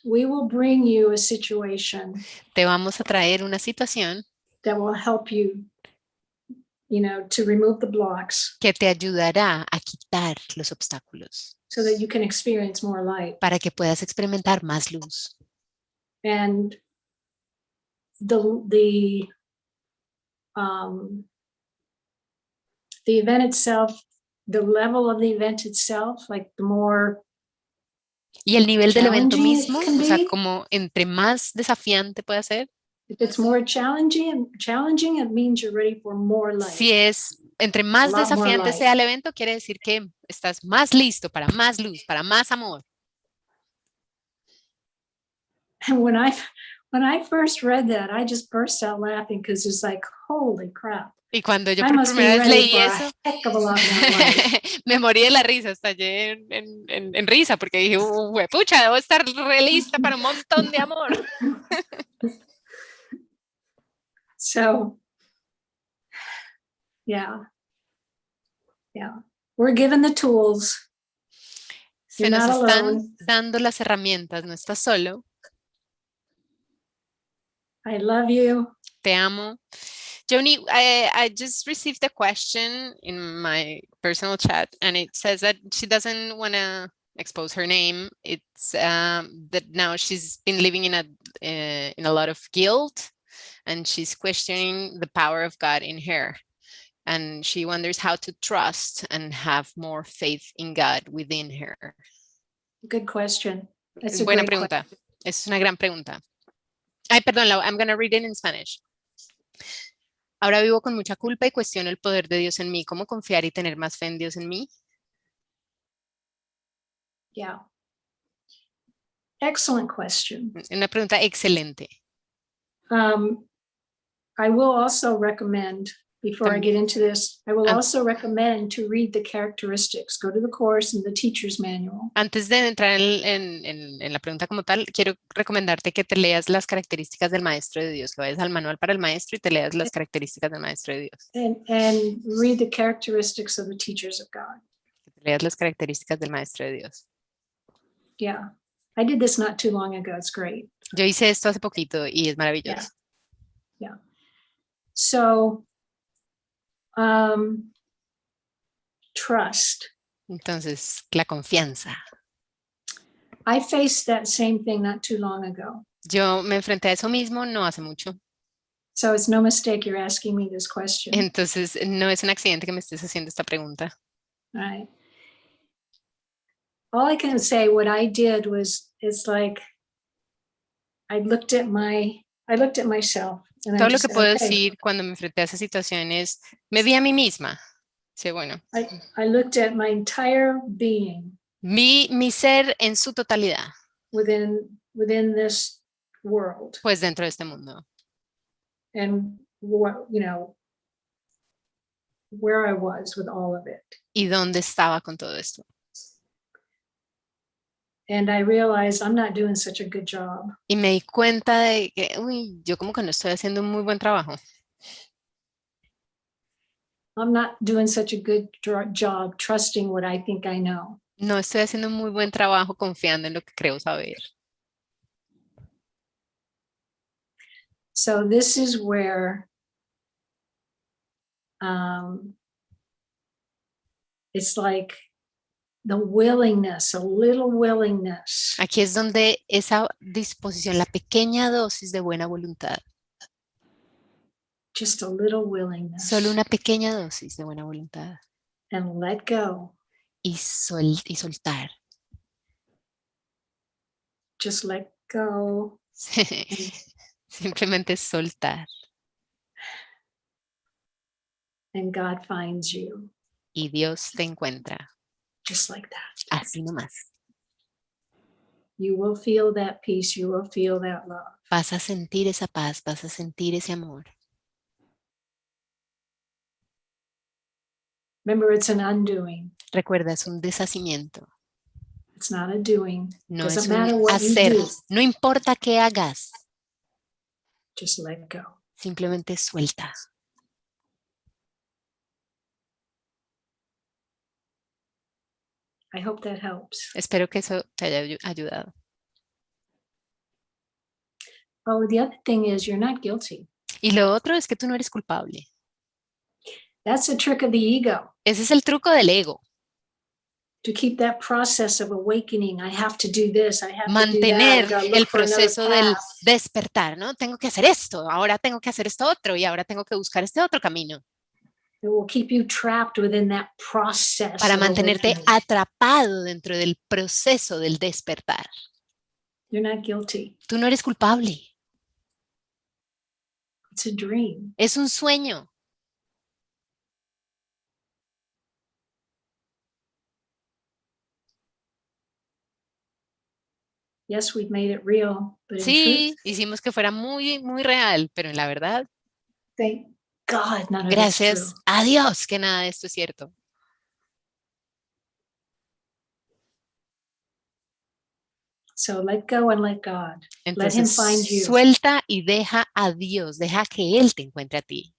We will bring you a situation. Te vamos a traer una situación. That will help you, you know, to remove the blocks. Que te ayudará a quitar los obstáculos. So that you can experience more light. Para que puedas experimentar más luz. And the event itself, the level of the event itself, like the more. Y el nivel del evento mismo, o sea, como entre más desafiante puede ser. If it's more challenging, it means you're ready for more light. Si es entre más desafiante sea el evento, quiere decir que estás más listo para más luz, para más amor. And when I first read that, I just burst out laughing because it's like, holy crap. Y cuando yo por primera vez leí eso, me morí de la risa, estallé en risa porque dije, pucha, debo estar re lista para un montón de amor. So, yeah. Yeah. We're given the tools. Se You're nos not están alone. dando las herramientas, no estás solo. I love you. Te amo. Joany, I just received a question in my personal chat, and it says that she doesn't want to expose her name. It's that now she's been living in a lot of guilt, and she's questioning the power of God in her. And she wonders how to trust and have more faith in God within her. Good question. That's a Buena great pregunta. question. Es una gran pregunta. Ay, perdón, I'm going to read it in Spanish. Ahora vivo con mucha culpa y cuestiono el poder de Dios en mí. ¿Cómo confiar y tener más fe en Dios en mí? Yeah. Excellent question. Una pregunta excelente. I will also recommend, before I get into this, I will also recommend to read the characteristics. Go to the course and the teacher's manual. Antes de entrar en la pregunta como tal, quiero recomendarte que te leas las características del maestro de Dios, que vayas al manual para el maestro y te leas las características del maestro de Dios. And read the characteristics of the teachers of God. Que te leas las características del maestro de Dios. Yeah. I did this not too long ago. It's great. Yo hice esto hace poquito y es maravilloso. Yeah. So, trust. Entonces, la confianza. I faced that same thing not too long ago. Yo me enfrenté a eso mismo no hace mucho. So it's no mistake you're asking me this question. Entonces, no es un accidente que me estés haciendo esta pregunta. All right. All I can say, what I did was, it's like, I looked at myself. And Todo I lo just que said, puedo okay. decir cuando me enfrenté a esa situación es, me vi a mí misma. Sí, bueno. I looked at my entire being. Vi mi ser en su totalidad. Within this world. Pues dentro de este mundo. And what, where I was with all of it. Y dónde estaba con todo esto. And I realized I'm not doing such a good job. Y me di cuenta de que, yo como que no estoy haciendo un muy buen trabajo. I'm not doing such a good job trusting what I think I know. No estoy haciendo un muy buen trabajo confiando en lo que creo saber. So this is where it's like the willingness, a little willingness. Aquí es donde esa disposición, la pequeña dosis de buena voluntad. Just a little willingness. Solo una pequeña dosis de buena voluntad. And let go. Y soltar. Just let go. Simplemente soltar. And God finds you. Y Dios te encuentra. Just like that. Así nomás. You will feel that peace. You will feel that love. Vas a sentir esa paz, vas a sentir ese amor. Remember, it's an undoing. Recuerda, es un deshacimiento. It's not a doing. No Doesn't es matter un what hacer. you do. No importa qué hagas. Just let go. Simplemente suelta. I hope that helps. Espero que eso te haya ayudado. Oh, the other thing is you're not guilty. Y lo otro es que tú no eres culpable. That's a trick of the ego. Ese es el truco del ego. To keep that process of awakening, I have to do this, I have Mantener to do that. I gotta el look for another proceso del path. despertar, ¿no? Tengo que hacer esto, ahora tengo que hacer esto otro y ahora tengo que buscar este otro camino. It will keep you trapped within that process. Para of mantenerte awakening. atrapado dentro del proceso del despertar. You're not guilty. Tú no eres culpable. It's a dream. Es un sueño. Yes, we've made it real, but in Sí, truth, hicimos que fuera muy, muy real, pero en la verdad, thank God none of it's gracias true. a Dios que nada de esto es cierto. So let go and let God. Let him Entonces, find you. suelta y deja a Dios, deja que Él te encuentre a ti,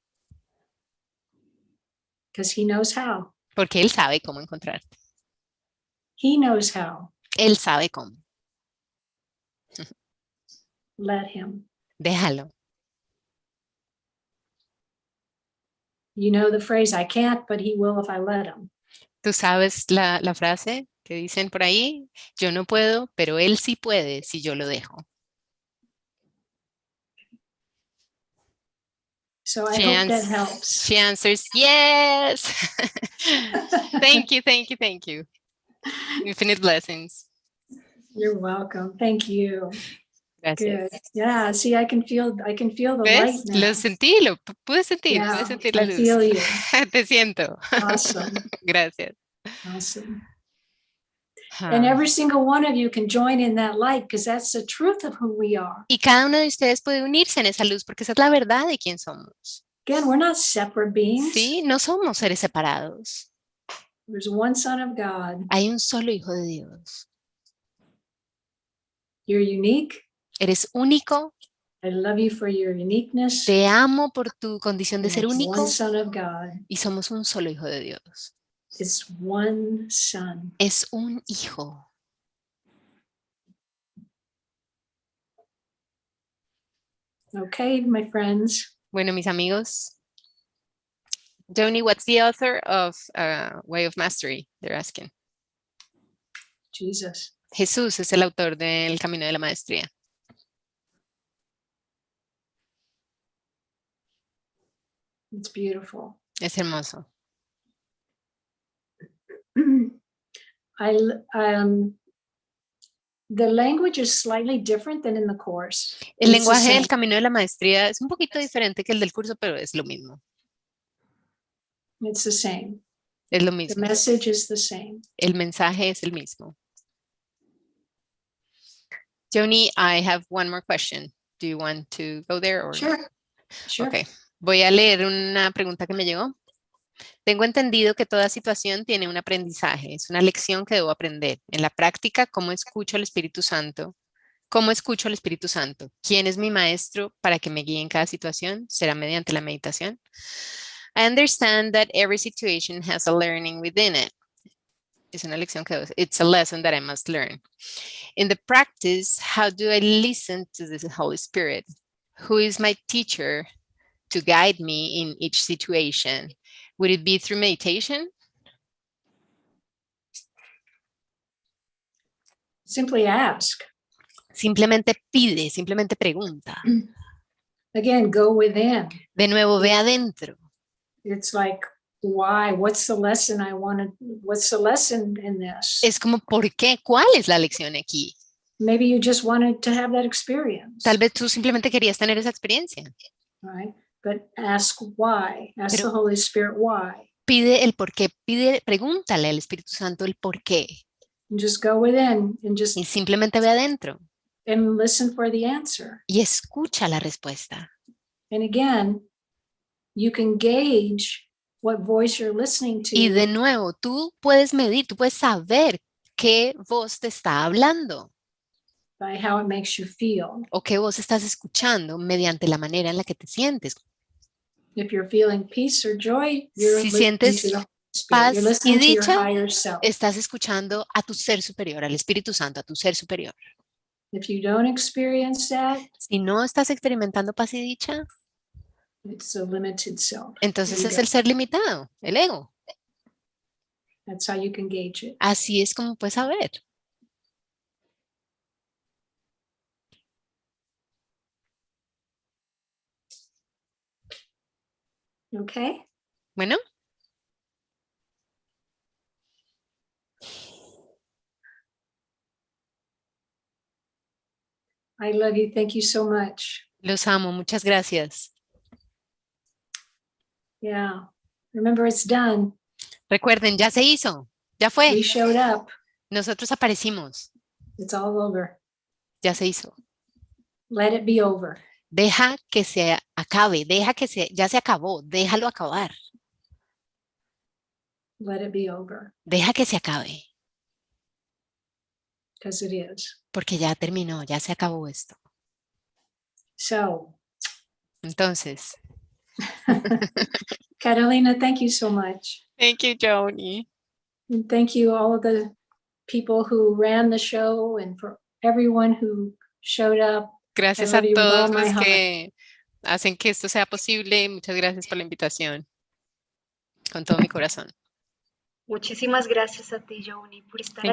Because he knows how. Porque Él sabe cómo encontrarte. He knows how. Él sabe cómo. Let him. Déjalo. You know the phrase, I can't, but he will if I let him. Tú sabes la frase que dicen por ahí, yo no puedo, pero Él sí puede si yo lo dejo. So I hope that helps. She answers, yes. Thank you, thank you, thank you. Infinite blessings. You're welcome. Thank you. Gracias. Good. Yeah, see, I can feel the light ¿Ves? now. Lo sentí, pude sentir, Yeah, pude sentir la I luz. feel you. Te siento. Awesome. Gracias. Awesome. And every single one of you can join in that light because that's the truth of who we are. Y cada uno de ustedes puede unirse en esa luz porque esa es la verdad de quién somos. Again, we're not separate beings. Sí, no somos seres separados. There's one Son of God. Hay un solo Hijo de Dios. You're unique. Eres único. I love you for your uniqueness. Te amo por tu condición de ser único. One Son of God. Y somos un solo Hijo de Dios. It's one Son. Es un hijo. Okay, my friends. Bueno, mis amigos. Joany, what's the author of Way of Mastery? They're asking. Jesus. Jesús es el autor del Camino de la Maestría. It's beautiful. Es hermoso. The language is slightly different than in the course. El lenguaje del Camino de la Maestría es un poquito diferente que el del curso, pero es lo mismo. It's the same. Es lo mismo. The message is the same. El mensaje es el mismo. Joany, I have one more question. Do you want to go there? Or Sure. no? Sure. Okay. Voy a leer una pregunta que me llegó. Tengo entendido que toda situación tiene un aprendizaje, es una lección que debo aprender. En la práctica, ¿cómo escucho al Espíritu Santo? ¿Cómo escucho al Espíritu Santo? ¿Quién es mi maestro para que me guíe en cada situación? ¿Será mediante la meditación? I understand that every situation has a learning within it. Es una lección que it's a lesson that I must learn. In the practice, how do I listen to the Holy Spirit? Who is my teacher to guide me in each situation? Would it be through meditation? Simply ask. Simplemente pide, simplemente pregunta. Again, go within. De nuevo, ve adentro. It's like, why? What's the lesson I wanted? What's the lesson in this? Es como, ¿por qué? ¿Cuál es la lección aquí? Maybe you just wanted to have that experience. Tal vez tú simplemente querías tener esa experiencia. Right? But ask why. Ask Pero the Holy Spirit why. Pide el por qué, pregúntale al Espíritu Santo el por qué. And just go within and just Y simplemente ve adentro. and listen for the answer. Y escucha la respuesta. And again, you can gauge what voice you're listening to. Y de nuevo, tú puedes medir, tú puedes saber qué voz te está hablando. By how it makes you feel. O qué voz estás escuchando mediante la manera en la que te sientes. If you're feeling peace or joy, you're Si sientes paz you're y listening to your dicha, higher self. estás escuchando a tu ser superior, al Espíritu Santo, a tu ser superior. If you don't experience that, Si no estás experimentando paz y dicha, it's a limited self. entonces es el ser limitado, el ego. That's how you can gauge it. Así es como puedes saber. Okay? Bueno. I love you. Thank you so much. Los amo. Muchas gracias. Yeah. Remember, it's done. Recuerden, ya se hizo. Ya fue. We showed up. Nosotros aparecimos. It's all over. Ya se hizo. Let it be over. Deja que se acabe. Deja que ya se acabó. Déjalo acabar. Let it be over. Deja que se acabe. Because it is. Porque ya terminó. Ya se acabó esto. So. Entonces. Catalina, thank you so much. Thank you, Joany. And thank you all of the people who ran the show and for everyone who showed up. Gracias a todos los que hacen que esto sea posible. Muchas gracias por la invitación. Con todo mi corazón. Muchísimas gracias a ti, Joany, por estar